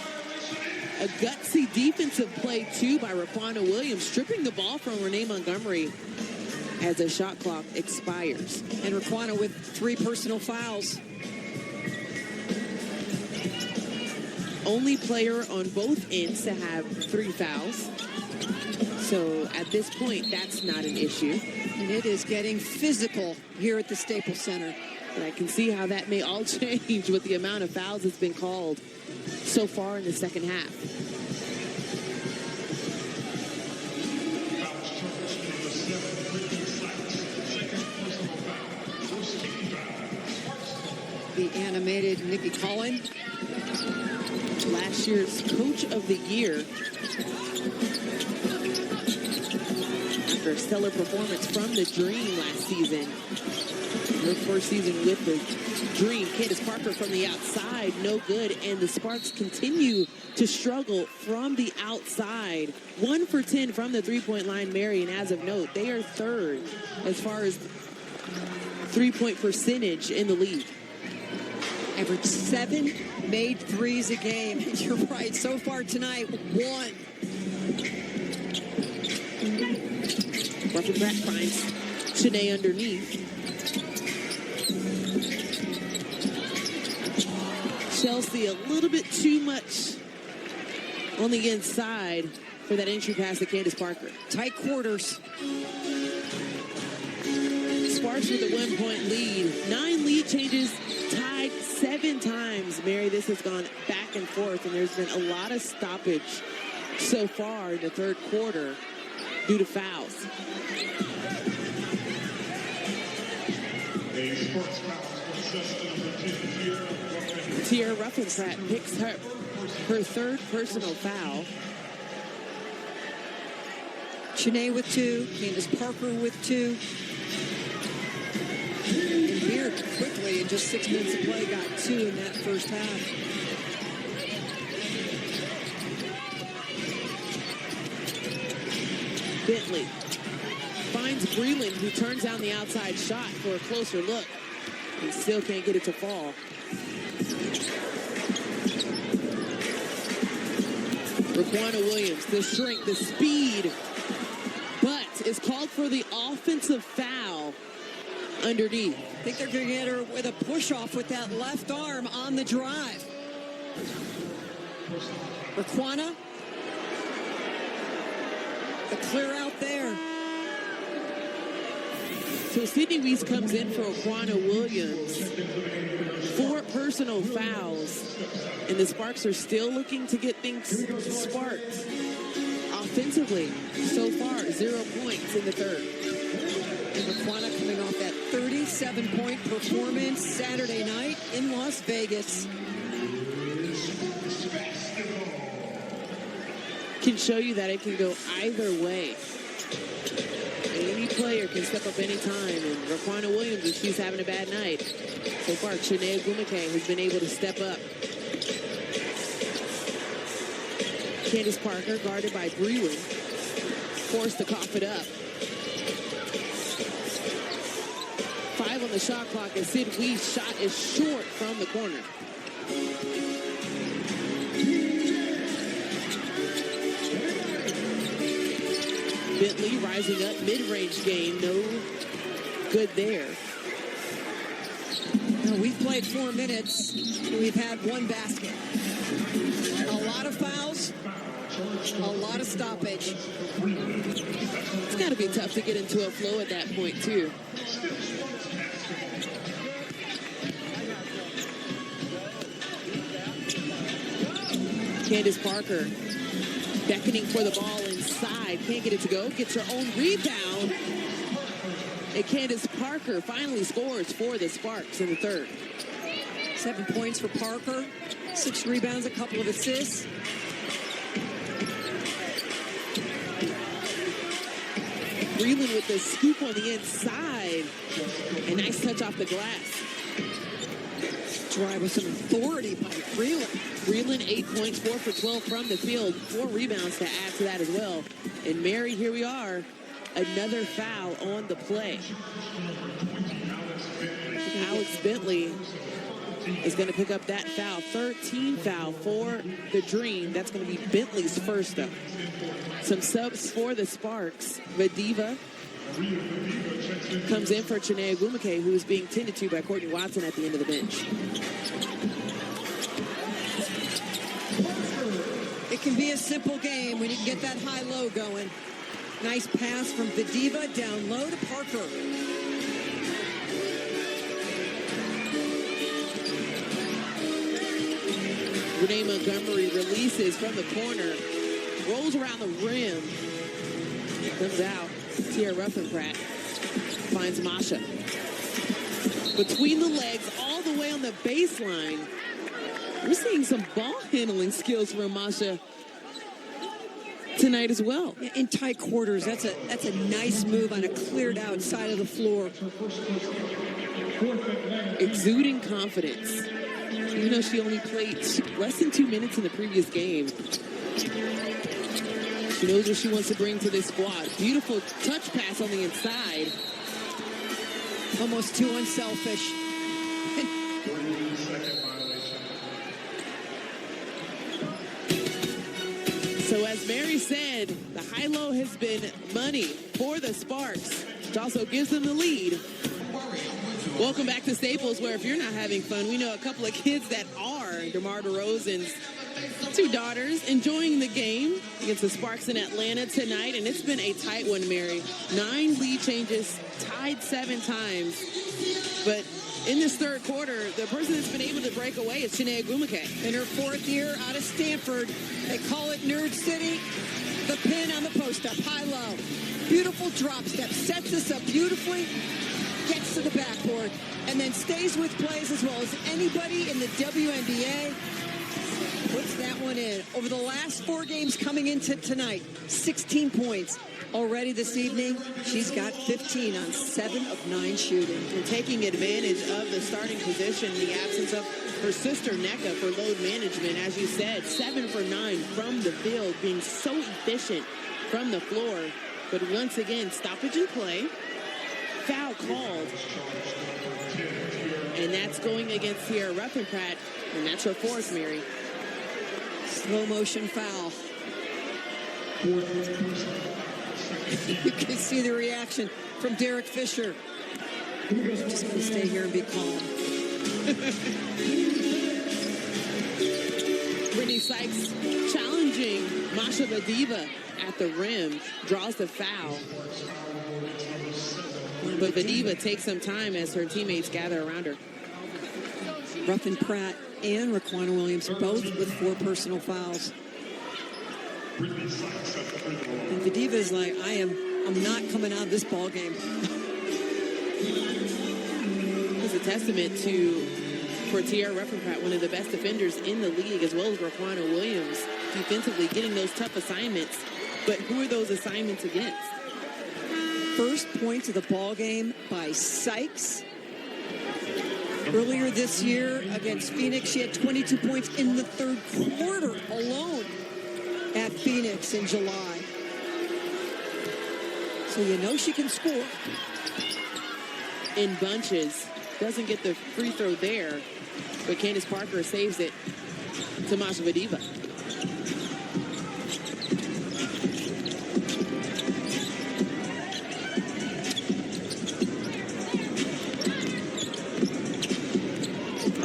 A: a gutsy defensive play, too, by Raquana Williams, stripping the ball from Renee Montgomery as the shot clock expires.
B: And Raquana with 3 personal fouls.
A: Only player on both ends to have 3 fouls. So at this point, that's not an issue.
B: And it is getting physical here at the Staples Center.
A: But I can see how that may all change with the amount of fouls that's been called so far in the second half.
B: The animated Nikki Cullen.
A: Last year's Coach of the Year. After a stellar performance from the Dream last season. Her first season with the Dream. Candace Parker from the outside, no good. And the Sparks continue to struggle from the outside. 1 for 10 from the three-point line, Mary. And as of note, they are third as far as three-point percentage in the league.
B: Average 7 made threes a game. And you're right, so far tonight, 1.
A: Ruffin Pratt finds Chiney underneath. Chelsea a little bit too much on the inside for that entry pass to Candace Parker.
B: Tight quarters.
A: Sparks with a 1-point lead. 9 lead changes, tied 7 times. Mary, this has gone back and forth, and there's been a lot of stoppage so far in the third quarter due to fouls. Tierra Ruffin-Pratt picks her third personal foul.
B: Chiney with 2, Candace Parker with 2. And Beard quickly, in just 6 minutes of play, got 2 in that first half.
A: Bentley finds Breland, who turns down the outside shot for a closer look. He still can't get it to fall. Raquana Williams, the strength, the speed, but is called for the offensive foul underneath.
B: I think they're going to get her with a push-off with that left arm on the drive. Raquana. The clear out there.
A: So Sydney Weiss comes in for Raquana Williams. 4 personal fouls. And the Sparks are still looking to get things sparked. Offensively, so far, 0 points in the third.
B: And Raquana coming off that 37-point performance Saturday night in Las Vegas.
A: Can show you that it can go either way. Any player can step up anytime, and Raquana Williams, if she's having a bad night. So far, Chiney Ogwumike has been able to step up. Candace Parker, guarded by Breland, forced to cough it up. 5 on the shot clock, and Sid Weiss' shot is short from the corner. Bentley rising up, mid-range game, no good there.
B: Now, we've played 4 minutes, and we've had 1 basket. A lot of fouls, A lot of stoppage.
A: It's got to be tough to get into a flow at that point, too. Candace Parker beckoning for the ball inside. Can't get it to go. Gets her own rebound. And Candace Parker finally scores for the Sparks in the third.
B: 7 points for Parker. 6 rebounds, a couple of assists.
A: Breland with the scoop on the inside. A nice touch off the glass.
B: Drive with some authority by Breland.
A: Breland, 8 points, 4 for 12 from the field. 4 rebounds to add to that as well. And Mary, here we are. Another foul on the play. Alex Bentley is going to pick up that foul. 13 foul for the Dream. That's going to be Bentley's first, though. Some subs for the Sparks. Vadiva comes in for Chinea Agumake, who is being tended to by Courtney Watson at the end of the bench.
B: It can be a simple game when you can get that high-low going. Nice pass from Vadiva down low to Parker.
A: Renee Montgomery releases from the corner, rolls around the rim, comes out. Tia Ruffenpratt finds Masha. Between the legs, all the way on the baseline. We're seeing some ball handling skills from Masha tonight as well.
B: In tight quarters, that's a nice move on a cleared out side of the floor.
A: Exuding confidence. Even though she only played less than 2 minutes in the previous game. She knows what she wants to bring to this squad. Beautiful touch pass on the inside.
B: Almost too unselfish.
A: So as Mary said, the high-low has been money for the Sparks, which also gives them the lead. Welcome back to Staples, where if you're not having fun, we know a couple of kids that are. DeMar DeRozan's 2 daughters enjoying the game against the Sparks in Atlanta tonight, and it's been a tight one, Mary. 9 lead changes, tied 7 times. But in this third quarter, the person that's been able to break away is Chinea Agumake.
B: In her 4th year out of Stanford, they call it Nerd City. The pin on the post-up, high-low. Beautiful drop step, sets this up beautifully, gets to the backboard, and then stays with plays as well as anybody in the WNBA. Puts that one in. Over the last 4 games coming into tonight, 16 points. Already this evening, she's got 15 on 7 of 9 shooting.
A: And taking advantage of the starting position, the absence of her sister, Nneka, for load management. As you said, 7 for 9 from the field, being so efficient from the floor. But once again, stoppage in play. Foul called. And that's going against Tia Ruffenpratt. And that's her 4th, Mary.
B: Slow motion foul. You can see the reaction from Derek Fisher. I'm just going to stay here and be calm.
A: Brittany Sykes challenging Masha Vadiva at the rim. Draws the foul. But Vadiva takes some time as her teammates gather around her.
B: Ruffenpratt and Raquana Williams both with 4 personal fouls. And Vadiva's like, I'm not coming out of this ball game.
A: It's a testament to, for Tia Ruffenpratt, one of the best defenders in the league, as well as Raquana Williams, defensively getting those tough assignments. But who are those assignments against?
B: First points of the ball game by Sykes. Earlier this year against Phoenix, she had 22 points in the 3rd quarter alone at Phoenix in July. So you know she can score.
A: In bunches. Doesn't get the free throw there, but Candace Parker saves it to Masha Vadiva.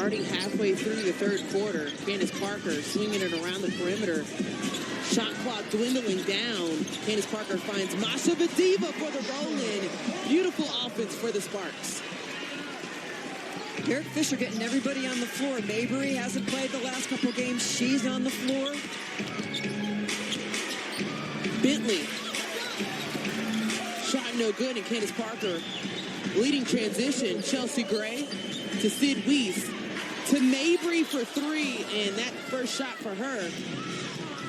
A: starting halfway through the third quarter. Candace Parker swinging it around the perimeter. Shot clock dwindling down. Candace Parker finds Masha Vadiva for the roll-in. Beautiful offense for the Sparks.
B: Derek Fisher getting everybody on the floor. Mabry hasn't played the last couple games. She's on the floor.
A: Bentley. Shot no good, and Candace Parker leading transition. Chelsea Gray to Sid Weiss to Mabry for three, and that first shot for her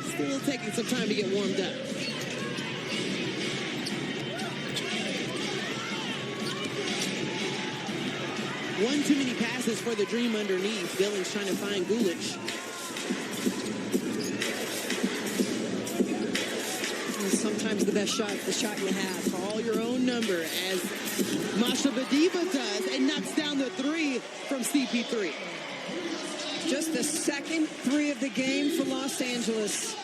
A: still taking some time to get warmed up. One too many passes for the Dream underneath. Billings trying to find Gulich.
B: Sometimes the best shot is the shot you have.
A: Call your own number as Masha Vadiva does and knocks down the three from CP3.
B: Just the second three of the game for Los Angeles.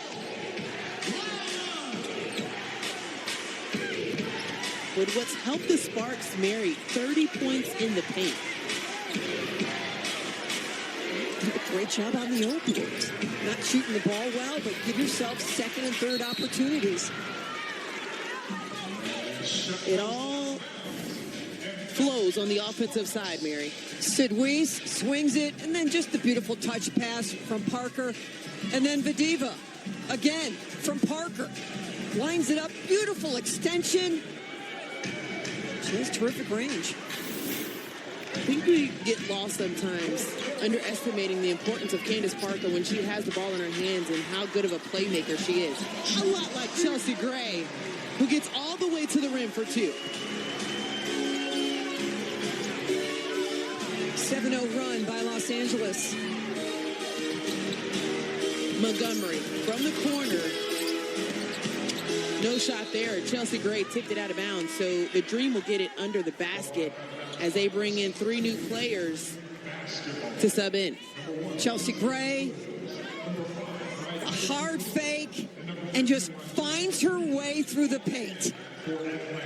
A: But what's helped the Sparks, Mary, 30 points in the paint.
B: Great job on the openings. Not shooting the ball well, but give yourself second and third opportunities.
A: It all flows on the offensive side, Mary.
B: Sid Weiss swings it, and then just the beautiful touch pass from Parker. And then Vadiva, again, from Parker. Lines it up, beautiful extension. She has terrific range.
A: I think we get lost sometimes underestimating the importance of Candace Parker when she has the ball in her hands and how good of a playmaker she is. A lot like Chelsea Gray, who gets all the way to the rim for two.
B: 7-0 run by Los Angeles.
A: Montgomery from the corner. No shot there. Chelsea Gray tipped it out of bounds, so the Dream will get it under the basket as they bring in three new players to sub in.
B: Chelsea Gray, a hard fake, and just finds her way through the paint.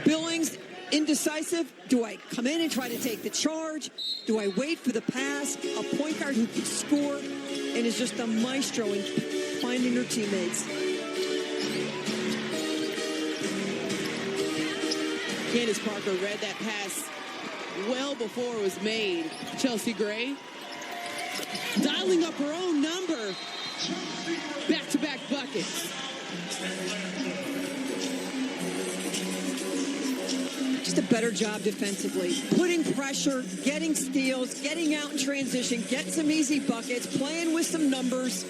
B: Billings, indecisive. Do I come in and try to take the charge? Do I wait for the pass? A point guard who can score and is just a maestro in finding her teammates.
A: Candace Parker read that pass well before it was made. Chelsea Gray dialing up her own number. Back-to-back buckets.
B: Just a better job defensively. Putting pressure, getting steals, getting out in transition, getting some easy buckets, playing with some numbers.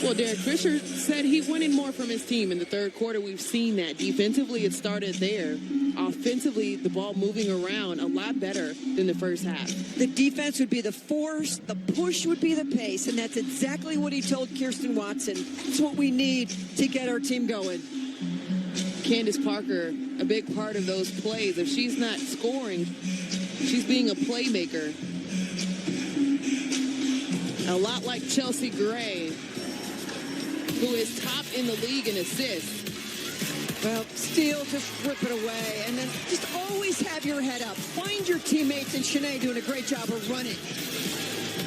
A: Well, Derek Fisher said he wanted more from his team in the third quarter. We've seen that. Defensively, it started there. Offensively, the ball moving around a lot better than the first half.
B: The defense would be the force, the push would be the pace, and that's exactly what he told Kirsten Watson. It's what we need to get our team going.
A: Candace Parker, a big part of those plays. If she's not scoring, she's being a playmaker. A lot like Chelsea Gray, who is top in the league in assists.
B: Well, steal, just rip it away, and then just always have your head up. Find your teammates, and Shanae doing a great job of running.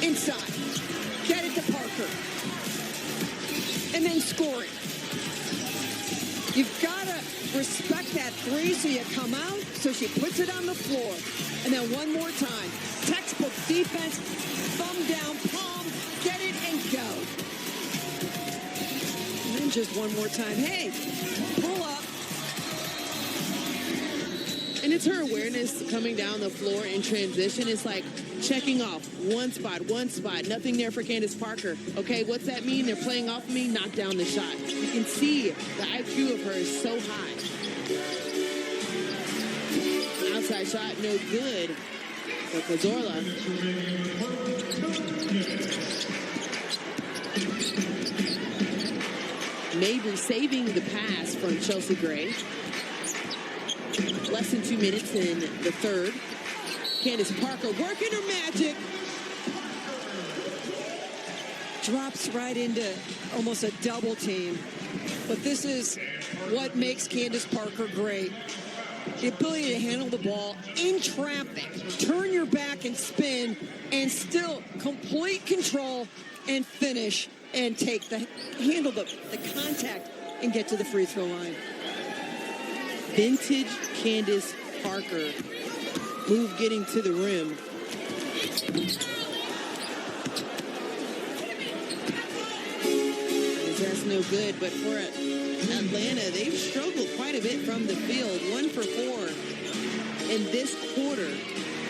B: Inside, get it to Parker, and then scoring. You've got to respect that three, so you come out, so she puts it on the floor. And then one more time, textbook defense, thumb down, palm, get it and go. And then just one more time, hey, pull up.
A: And it's her awareness coming down the floor in transition. It's like checking off one spot, nothing there for Candace Parker. Okay, what's that mean? They're playing off of me, knock down the shot. You can see the IQ of her is so high. Outside shot, no good for Cazorla. Mabry saving the pass from Chelsea Gray. Less than 2 minutes in the third. Candace Parker working her magic.
B: Drops right into almost a double team. But this is what makes Candace Parker great. the ability to handle the ball in traffic, turn your back and spin, and still complete control and finish and handle the contact and get to the free throw line.
A: Vintage Candace Parker move getting to the rim. That's no good, but for Atlanta, they've struggled quite a bit from the field. 1 for 4 in this quarter.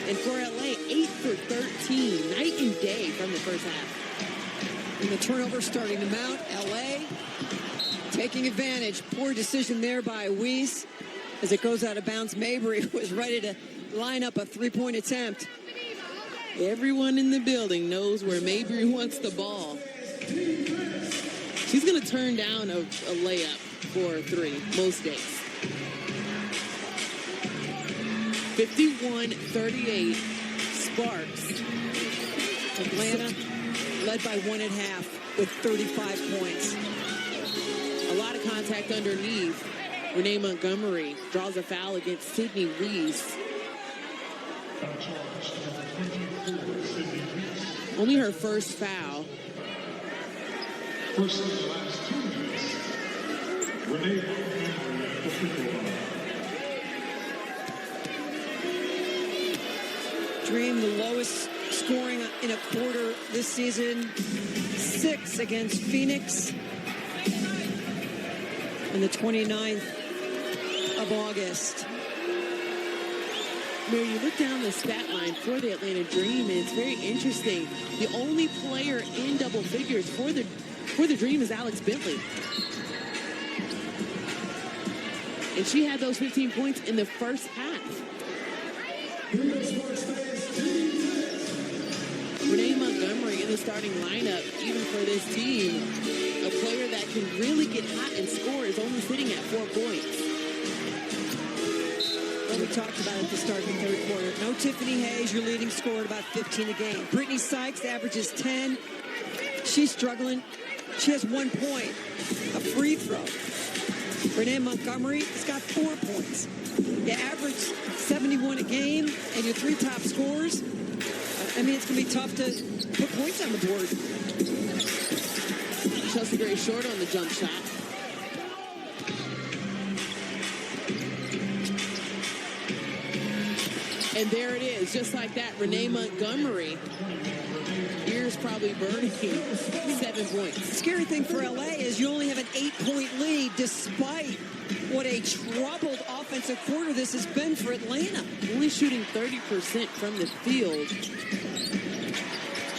A: And for LA, 8 for 13. Night and day from the first half.
B: And the turnover starting to mount. LA taking advantage. Poor decision there by Weiss. As it goes out of bounds, Mabry was ready to line up a three-point attempt.
A: Everyone in the building knows where Mabry wants the ball. She's going to turn down a layup for a three most days. 51-38 Sparks.
B: Atlanta led by 1 at half with 35 points.
A: A lot of contact underneath. Renee Montgomery draws a foul against Sydney Weiss. Only her first foul.
C: First of the last 2 minutes, Renee Montgomery at the free throw line.
B: Dream, the lowest scoring in a quarter this season. 6 against Phoenix. On the 29th of August.
A: Mary, you look down the stat line for the Atlanta Dream, and it's very interesting. The only player in double figures for the Dream is Alex Bentley. And she had those 15 points in the first half. Renee Montgomery in the starting lineup, even for this team, a player that can really get hot and score, is only sitting at 4 points.
B: Well, we talked about it at the start of the third quarter. No Tiffany Hayes, your leading scorer at about 15 a game. Brittany Sykes averages 10. She's struggling. She has 1 point, a free throw. Renee Montgomery has got 4 points. You average 71 a game, and your 3 top scorers. I mean, it's going to be tough to put points on the board.
A: Chelsea Gray short on the jump shot. And there it is, just like that, Renee Montgomery. Ears probably burning. 7 points.
B: The scary thing for LA is you only have an 8-point lead despite what a troubled offensive quarter this has been for Atlanta.
A: Only shooting 30% from the field.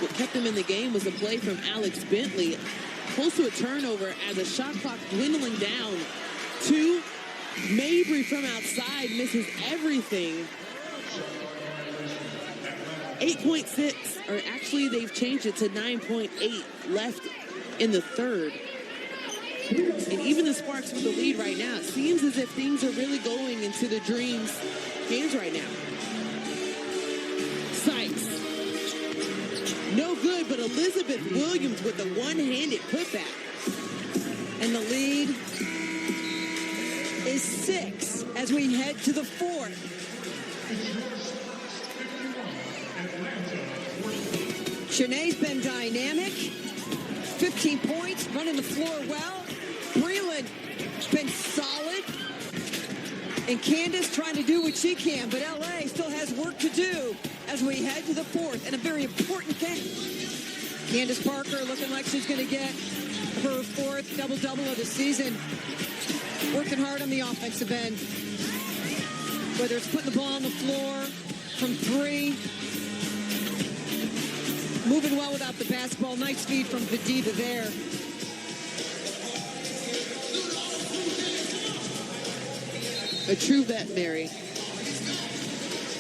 A: What kept them in the game was a play from Alex Bentley. Close to a turnover as the shot clock dwindling down. 2. Mabry from outside misses everything. 8.6, or actually they've changed it to 9.8 left in the third. And even the Sparks with the lead right now, it seems as if things are really going into the Dream's hands right now. Sykes. No good, but Elizabeth Williams with the one-handed putback.
B: And the lead is 6 as we head to the fourth. Shanae's been dynamic. 15 points, running the floor well. Breland been solid. And Candace trying to do what she can, but LA still has work to do as we head to the fourth and a very important game. Candace Parker looking like she's going to get her 4th double-double of the season. Working hard on the offensive end. Whether it's putting the ball on the floor from 3, moving well without the basketball. Nice feed from Vidiva there.
A: A true vet, Mary.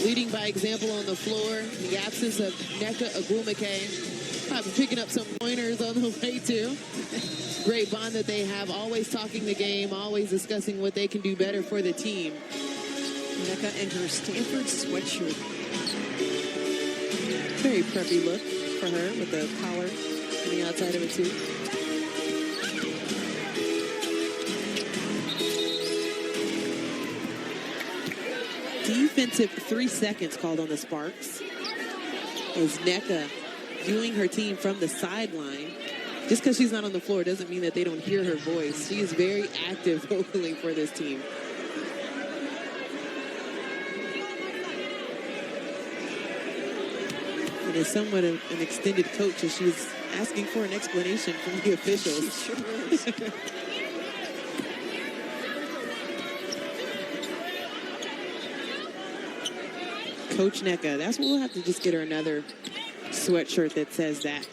A: Leading by example on the floor. In the absence of Nneka Ogwumike. Probably picking up some pointers on the way, too. Great bond that they have. Always talking the game. Always discussing what they can do better for the team.
B: Nneka and her Stanford sweatshirt.
A: Very preppy look for her with the collar on the outside of it, too. Defensive 3 seconds called on the Sparks. As Nneka viewing her team from the sideline. Just because she's not on the floor doesn't mean that they don't hear her voice. She is very active vocally for this team. And is somewhat of an extended coach as she's asking for an explanation from the officials.
B: Sure is.
A: Coach Nneka. That's what we'll have to just get her another sweatshirt that says that.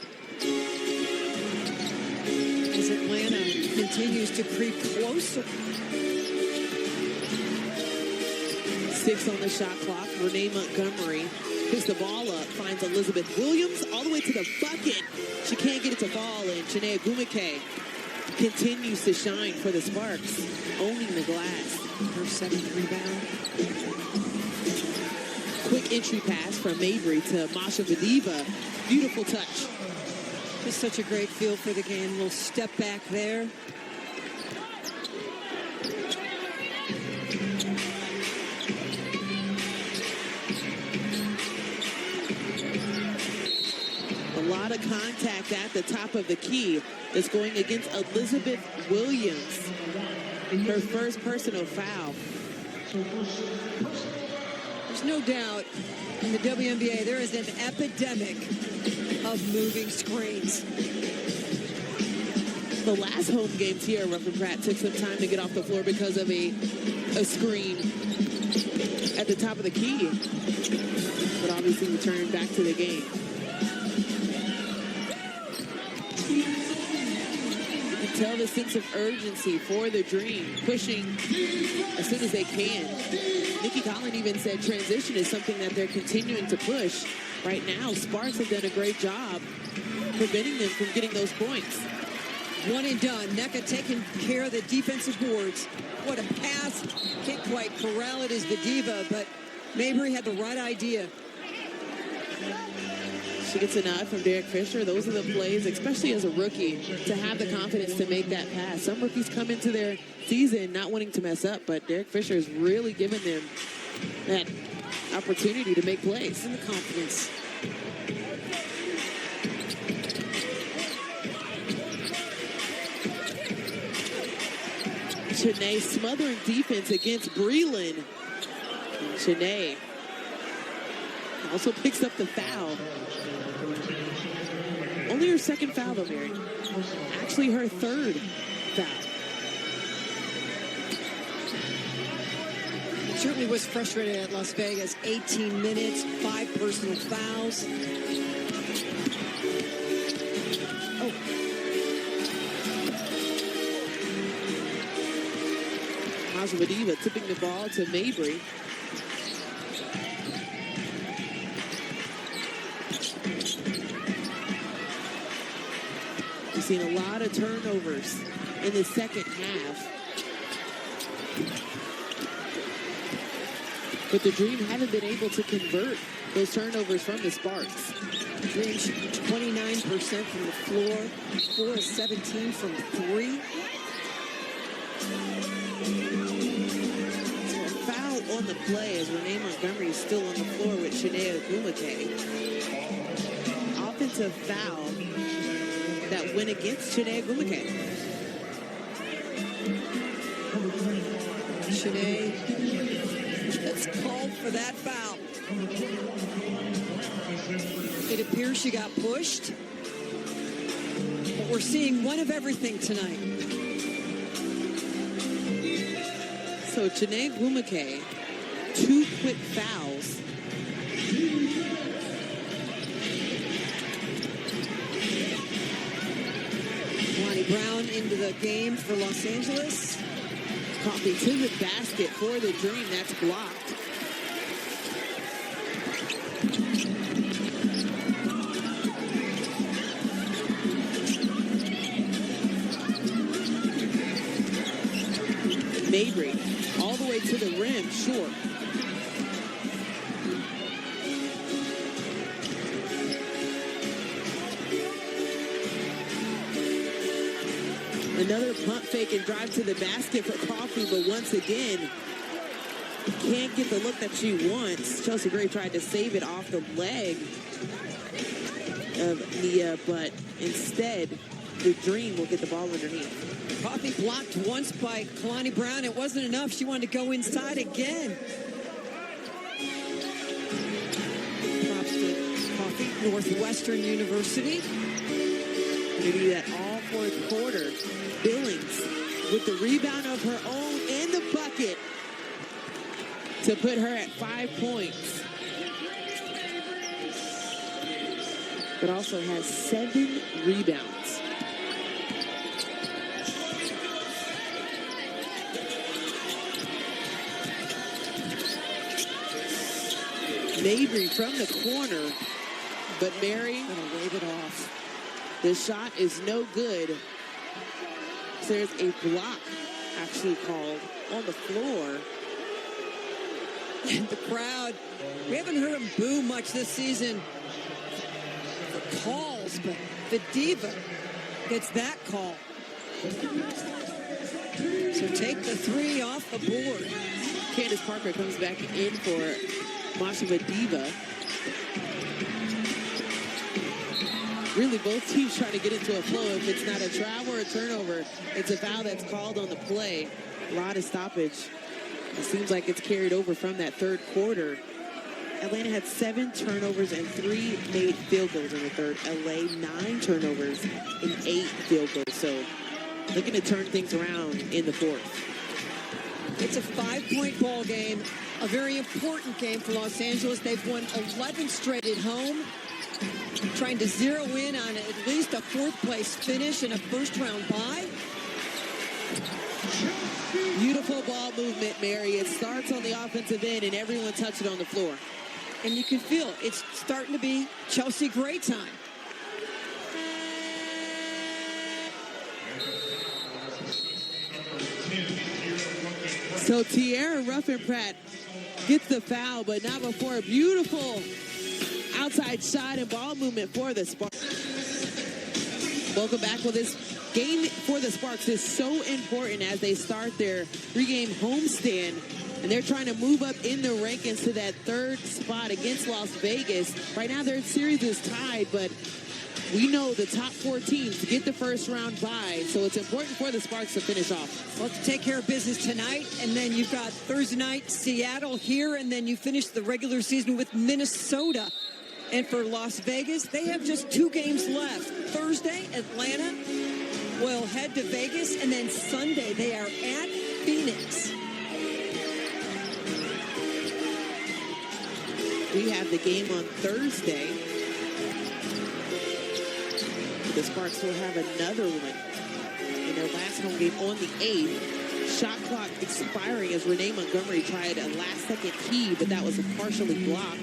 B: As Atlanta continues to creep closer.
A: 6 on the shot clock. Renee Montgomery picks the ball up, finds Elizabeth Williams all the way to the bucket. She can't get it to fall, and Chiney Ogwumike continues to shine for the Sparks, owning the glass.
B: Her 7th rebound.
A: Quick entry pass from Mabry to Masha Vadiva. Beautiful touch.
B: Just such a great feel for the game. Little step back there.
A: A lot of contact at the top of the key. That's going against Elizabeth Williams. Her first personal foul.
B: There's no doubt in the WNBA there is an epidemic of moving screens.
A: The last home game, Tierra Ruffin Pratt took some time to get off the floor because of a screen at the top of the key. But obviously returned back to the game. You can tell the sense of urgency for the Dream, pushing as soon as they can. Nikki Collin even said transition is something that they're continuing to push. Right now, Sparks have done a great job preventing them from getting those points.
B: One and done. Nneka taking care of the defensive boards. What a pass. Can't quite corral it as Vadiva, but Mabry had the right idea.
A: She gets a nod from Derek Fisher. Those are the plays, especially as a rookie, to have the confidence to make that pass. Some rookies come into their season not wanting to mess up, but Derek Fisher has really given them that opportunity to make plays.
B: And the confidence.
A: Chiney smothering defense against Breland. Chiney also picks up the foul. Only her second foul, though, Mary. Actually, her third foul.
B: Certainly was frustrated at Las Vegas. 18 minutes, 5 personal fouls. Oh.
A: Masha Vadiva tipping the ball to Mabry. We've seen a lot of turnovers in the second half. But the Dream haven't been able to convert those turnovers from the Sparks.
B: Dream 29% from the floor, 4 of 17 from 3.
A: So a foul on the play as Renee Montgomery is still on the floor with Chiney Ogwumike. Offensive foul that went against Chiney Ogwumike.
B: Chiney gets called for that foul. It appears she got pushed. But we're seeing one of everything tonight.
A: So Chiney Ogwumike, 2 quick fouls.
B: Lonnie Brown into the game for Los Angeles.
A: Coffee to the basket for the Dream. That's blocked. Mabry all the way to the rim, short. Another pump fake and drive to the basket for Coffee, but once again, can't get the look that she wants. Chelsea Gray tried to save it off the leg of Nia, but instead, the Dream will get the ball underneath.
B: Coffee blocked once by Kalani Brown. It wasn't enough. She wanted to go inside again. Props to Coffee, Northwestern University.
A: Going to do that all fourth quarter. Billings with the rebound of her own and the bucket to put her at 5 points. But also has 7 rebounds. Mabry from the corner, but Mary
B: Gonna wave it off.
A: the shot is no good. So there's a block actually called on the floor.
B: And the crowd, we haven't heard them boo much this season for calls, but the Diva gets that call. So take the 3 off the board.
A: Candace Parker comes back in for Masha Diva. Really, both teams trying to get into a flow. If it's not a travel or a turnover, it's a foul that's called on the play. A lot of stoppage. It seems like it's carried over from that third quarter. Atlanta had 7 turnovers and 3 made field goals in the third. LA 9 turnovers and 8 field goals. So looking to turn things around in the fourth.
B: It's a 5-point ball game, a very important game for Los Angeles. They've won 11 straight at home, trying to zero in on at least a 4th place finish and a first-round bye.
A: Beautiful ball movement, Mary. It starts on the offensive end, and everyone touched it on the floor.
B: And you can feel it's starting to be Chelsea Gray time.
A: So Tierra Ruffin-Pratt gets the foul, but not before a beautiful outside shot and ball movement for the Sparks. Welcome back. Well, this game for the Sparks is so important as they start their pregame homestand, and they're trying to move up in the rankings to that 3rd spot against Las Vegas. Right now, their series is tied, but we know the top 4 teams get the first round bye, so it's important for the Sparks to finish off.
B: Well, to take care of business tonight, and then you've got Thursday night, Seattle here, and then you finish the regular season with Minnesota. And for Las Vegas, they have just 2 games left. Thursday, Atlanta will head to Vegas, and then Sunday, they are at Phoenix.
A: We have the game on Thursday. The Sparks will have another one in their last home game on the 8th. Shot clock expiring as Renee Montgomery tried a last-second key, but that was partially blocked.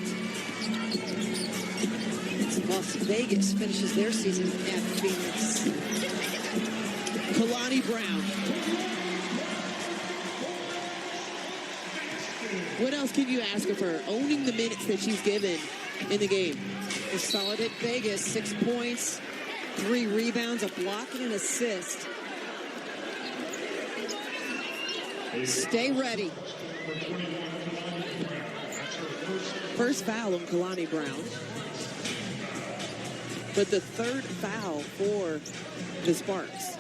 B: Las Vegas finishes their season at Phoenix.
A: Kalani Brown. What else can you ask of her? Owning the minutes that she's given in the game.
B: Is solid at Vegas, 6 points, 3 rebounds, a block, and an assist. Stay ready.
A: First foul on Kalani Brown. But the 3rd foul for the Sparks.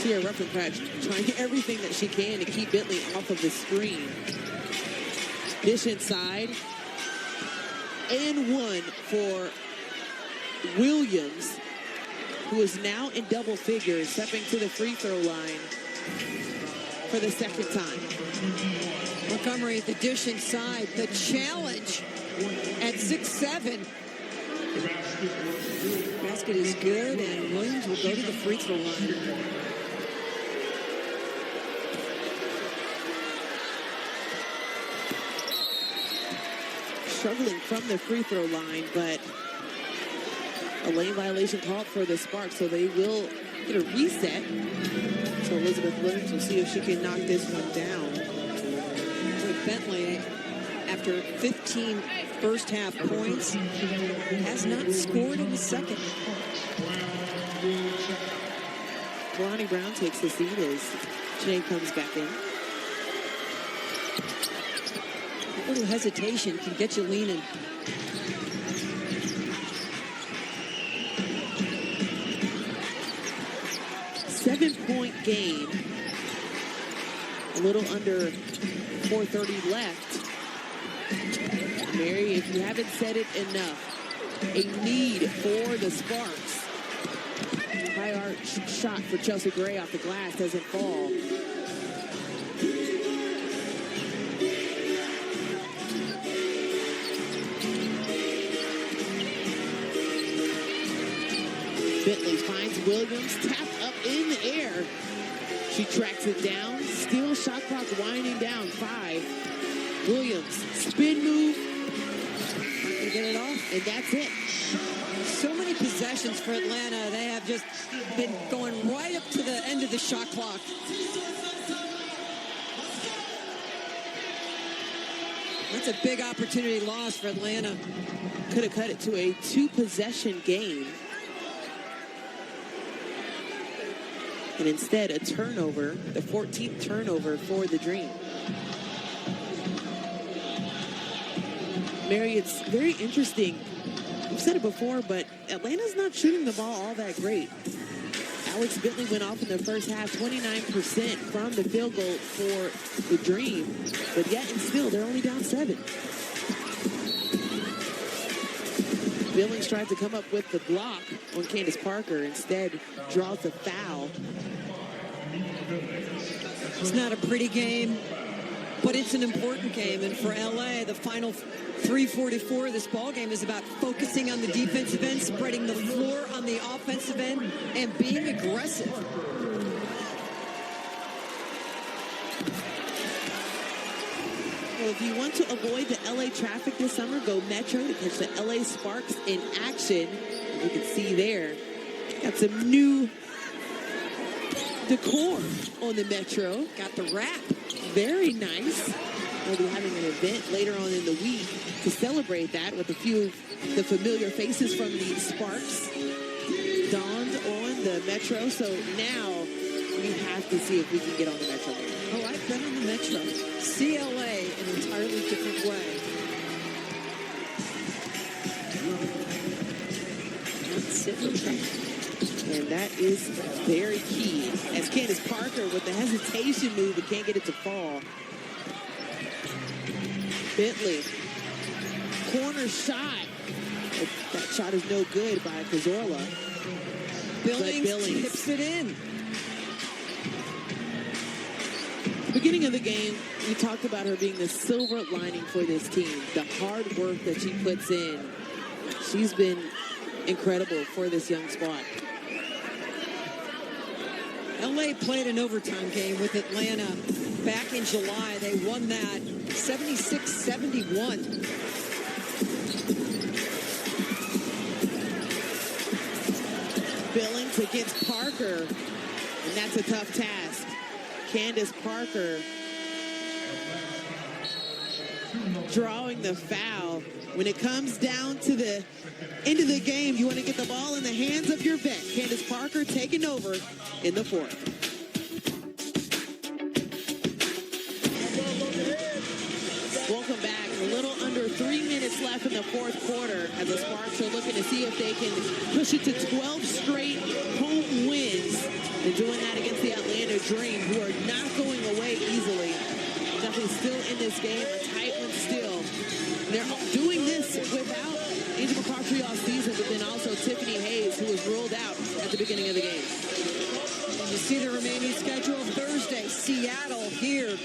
A: Tierra Ruffin-Pratt trying everything that she can to keep Bentley off of the screen. Dish inside. And 1 for Williams, who is now in double figures, stepping to the free throw line for the 2nd time.
B: Montgomery at the dish inside. The challenge at 6'7". Basket is good, and Williams will go to the free throw line.
A: Struggling from the free throw line, but a lane violation called for the Sparks, so they will get a reset. So Elizabeth Williams will see if she can knock this one down.
B: Bentley, after 15 first-half points, has not scored in the second.
A: Ronnie Brown takes the seat as Janae comes back in.
B: A little hesitation can get you leaning.
A: Seven-point game. A little under 4:30 left. Mary, if you haven't said it enough, a need for the Sparks. High arch shot for Chelsea Gray off the glass doesn't fall. Bentley finds Williams, tapped up in the air. She tracks it down. Still shot clock winding down. 5. Williams, spin move. Not gonna get it off, and that's it.
B: So many possessions for Atlanta. They have just been going right up to the end of the shot clock. That's a big opportunity lost for Atlanta.
A: Could have cut it to a 2-possession game. And instead, a turnover, the 14th turnover for the Dream. Mary, it's very interesting. We've said it before, but Atlanta's not shooting the ball all that great. Alex Bentley went off in the first half, 29% from the field goal for the Dream. But yet and still, they're only down 7. Billings tried to come up with the block on Candace Parker. Instead, draws the foul.
B: It's not a pretty game, but it's an important game. And for LA, the final 3:44 of this ball game is about focusing on the defensive end, spreading the floor on the offensive end, and being aggressive.
A: Well, if you want to avoid the LA traffic this summer, go Metro to catch the LA Sparks in action. As you can see there, got some new decor on the Metro.
B: Got the wrap.
A: Very nice. We'll be having an event later on in the week to celebrate that with a few of the familiar faces from the Sparks donned on the Metro. So now we have to see if we can get on the Metro.
B: Oh, I've been on the Metro. CLA, an entirely different way. Sitting tight.
A: And that is very key. As Candace Parker with the hesitation move, but can't get it to fall. Bentley, corner shot. That shot is no good by Cazorla.
B: Billings tips it in.
A: Beginning of the game, we talked about her being the silver lining for this team. The hard work that she puts in. She's been incredible for this young squad.
B: LA played an overtime game with Atlanta back in July. They won that 76-71.
A: Billings against Parker, and that's a tough task. Candace Parker drawing the foul. When it comes down to the end of the game, you want to get the ball in the hands of your vet. Candace Parker taking over in the 4th. Welcome back. A little under 3 minutes left in the 4th quarter as the Sparks are looking to see if they can push it to 12 straight home wins. And doing that against the Atlanta Dream, who are not going away easily. Definitely still in this game, a tight one still. They're doing this without Angel McCoughtry all season, but then also Tiffany Hayes, who was ruled out at the beginning of the game.
B: You see the remaining schedule. Thursday, Seattle here.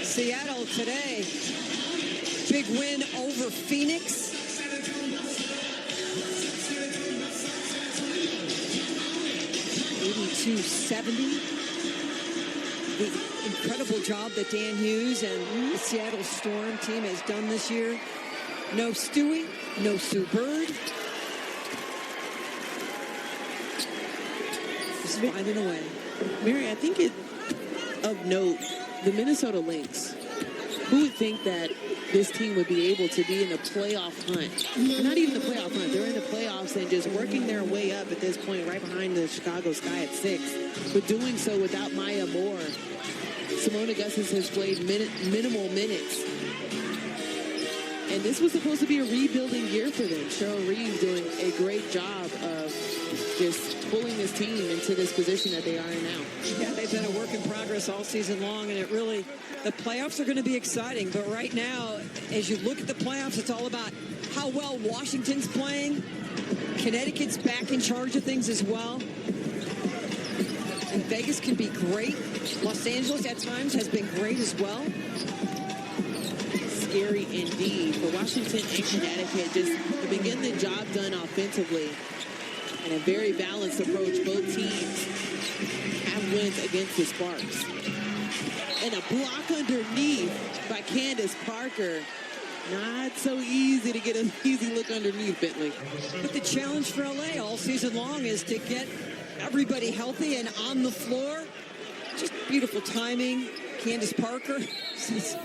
B: Seattle today. Big win over Phoenix. $82-70. The incredible job that Dan Hughes and the Seattle Storm team has done this year. No Stewie, no Sue Bird. Just finding a way.
A: Mary, I think it of note, the Minnesota Lynx. Who would think that this team would be able to be in the playoff hunt. Not even the playoff hunt. They're in the playoffs and just working their way up at this point, right behind the Chicago Sky at 6. But doing so without Maya Moore. Simone Augustus has played minimal minutes. And this was supposed to be a rebuilding year for them. Cheryl Reeves doing a great job of just pulling this team into this position that they are in now.
B: Yeah, they've been a work in progress all season long, and the playoffs are going to be exciting. But right now, as you look at the playoffs, it's all about how well Washington's playing. Connecticut's back in charge of things as well. And Vegas can be great. Los Angeles at times has been great as well.
A: Scary indeed for Washington and Connecticut just to begin the job done offensively. And a very balanced approach. Both teams have wins against the Sparks. And a block underneath by Candace Parker. Not so easy to get an easy look underneath, Bentley.
B: But the challenge for LA all season long is to get everybody healthy and on the floor. Just beautiful timing. Candace Parker is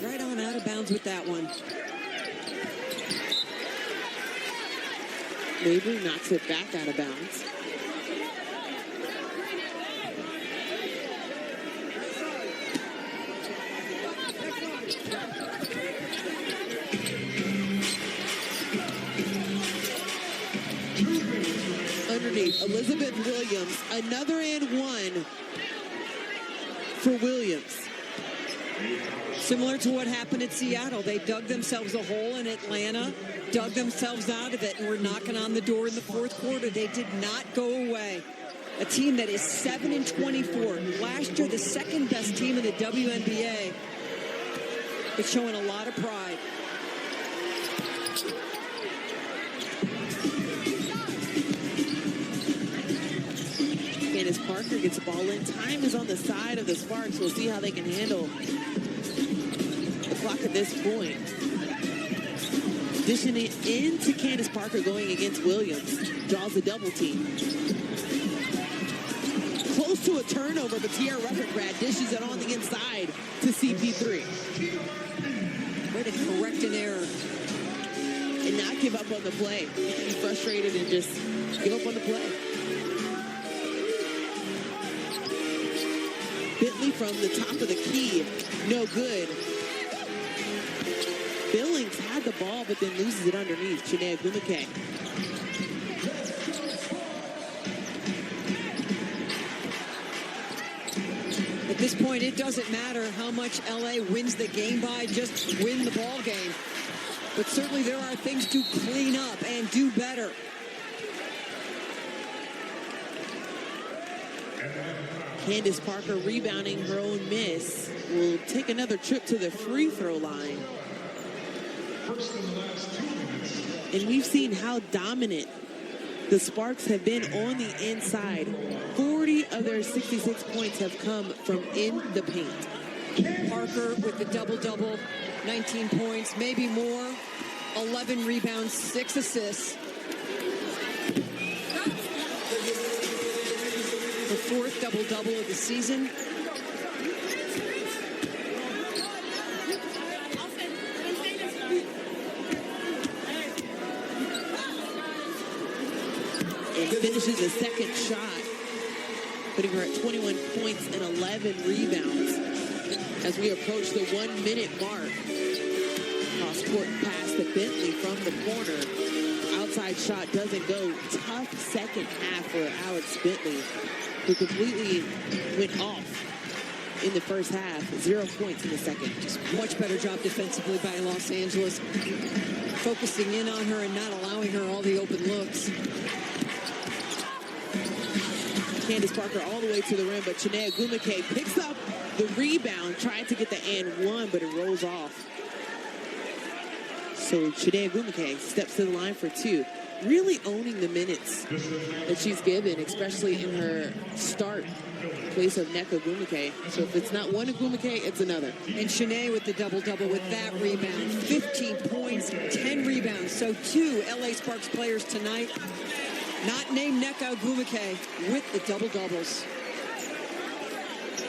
B: right on out of bounds with that one.
A: Mabry knocks it back out of bounds. Underneath, Elizabeth Williams, another and one for Williams.
B: Similar to what happened at Seattle. They dug themselves a hole in Atlanta, dug themselves out of it, and were knocking on the door in the fourth quarter. They did not go away. A team that is 7-24. Last year, the second best team in the WNBA. But showing a lot of pride.
A: Candace Parker gets the ball in. Time is on the side of the Sparks. We'll see how they can handle the clock at this point. Dishing it into Candace Parker going against Williams. Draws a double team. Close to a turnover, but Tierra Rutherford dishes it on the inside to CP3.
B: Way to correct an error.
A: And not give up on the play. Be frustrated and just give up on the play. Bentley from the top of the key. No good. Billings had the ball, but then loses it underneath. Chinea Gumake.
B: At this point, it doesn't matter how much LA wins the game by, just win the ball game. But certainly there are things to clean up and do better.
A: Candace Parker rebounding her own miss. Will take another trip to the free throw line. And we've seen how dominant the Sparks have been on the inside. 40 of their 66 points have come from in the paint.
B: Parker with the double-double, 19 points, maybe more, 11 rebounds, 6 assists. The fourth double-double of the season.
A: And finishes a second shot, putting her at 21 points and 11 rebounds as we approach the 1 minute mark. Cross-court pass to Bentley from the corner. Outside shot doesn't go. Tough second half for Alex Bentley, who completely went off in the first half. 0 points in the second.
B: Just much better job defensively by Los Angeles. Focusing in on her and not allowing her all the open looks.
A: Candace Parker all the way to the rim, but Chinea Gumake picks up the rebound, tried to get the and one, but it rolls off. So Chinea Gumake steps to the line for two, really owning the minutes that she's given, especially in her start in place of Nneka Ogwumike. So if it's not one Ogwumike, it's another.
B: And Chinea with the double-double with that rebound. 15 points, 10 rebounds. So 2 LA Sparks players tonight, not named Nneka Ogwumike, with the double-doubles.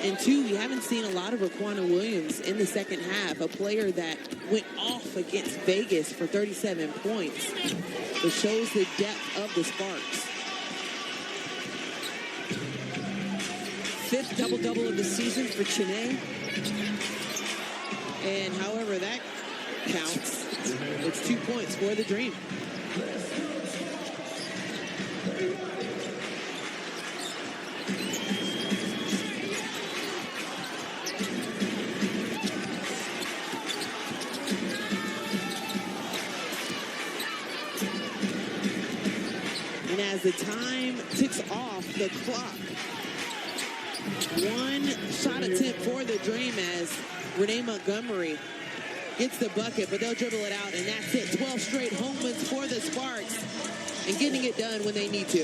A: And 2, we haven't seen a lot of Raquana Williams in the second half, a player that went off against Vegas for 37 points. It shows the depth of the Sparks.
B: 5th double-double of the season for Chiney.
A: And however that counts, it's 2 points for the Dream. And as the time ticks off the clock, one shot attempt for the Dream as Renee Montgomery gets the bucket, but they'll dribble it out, and that's it. 12 straight home wins for the Sparks and getting it done when they need to.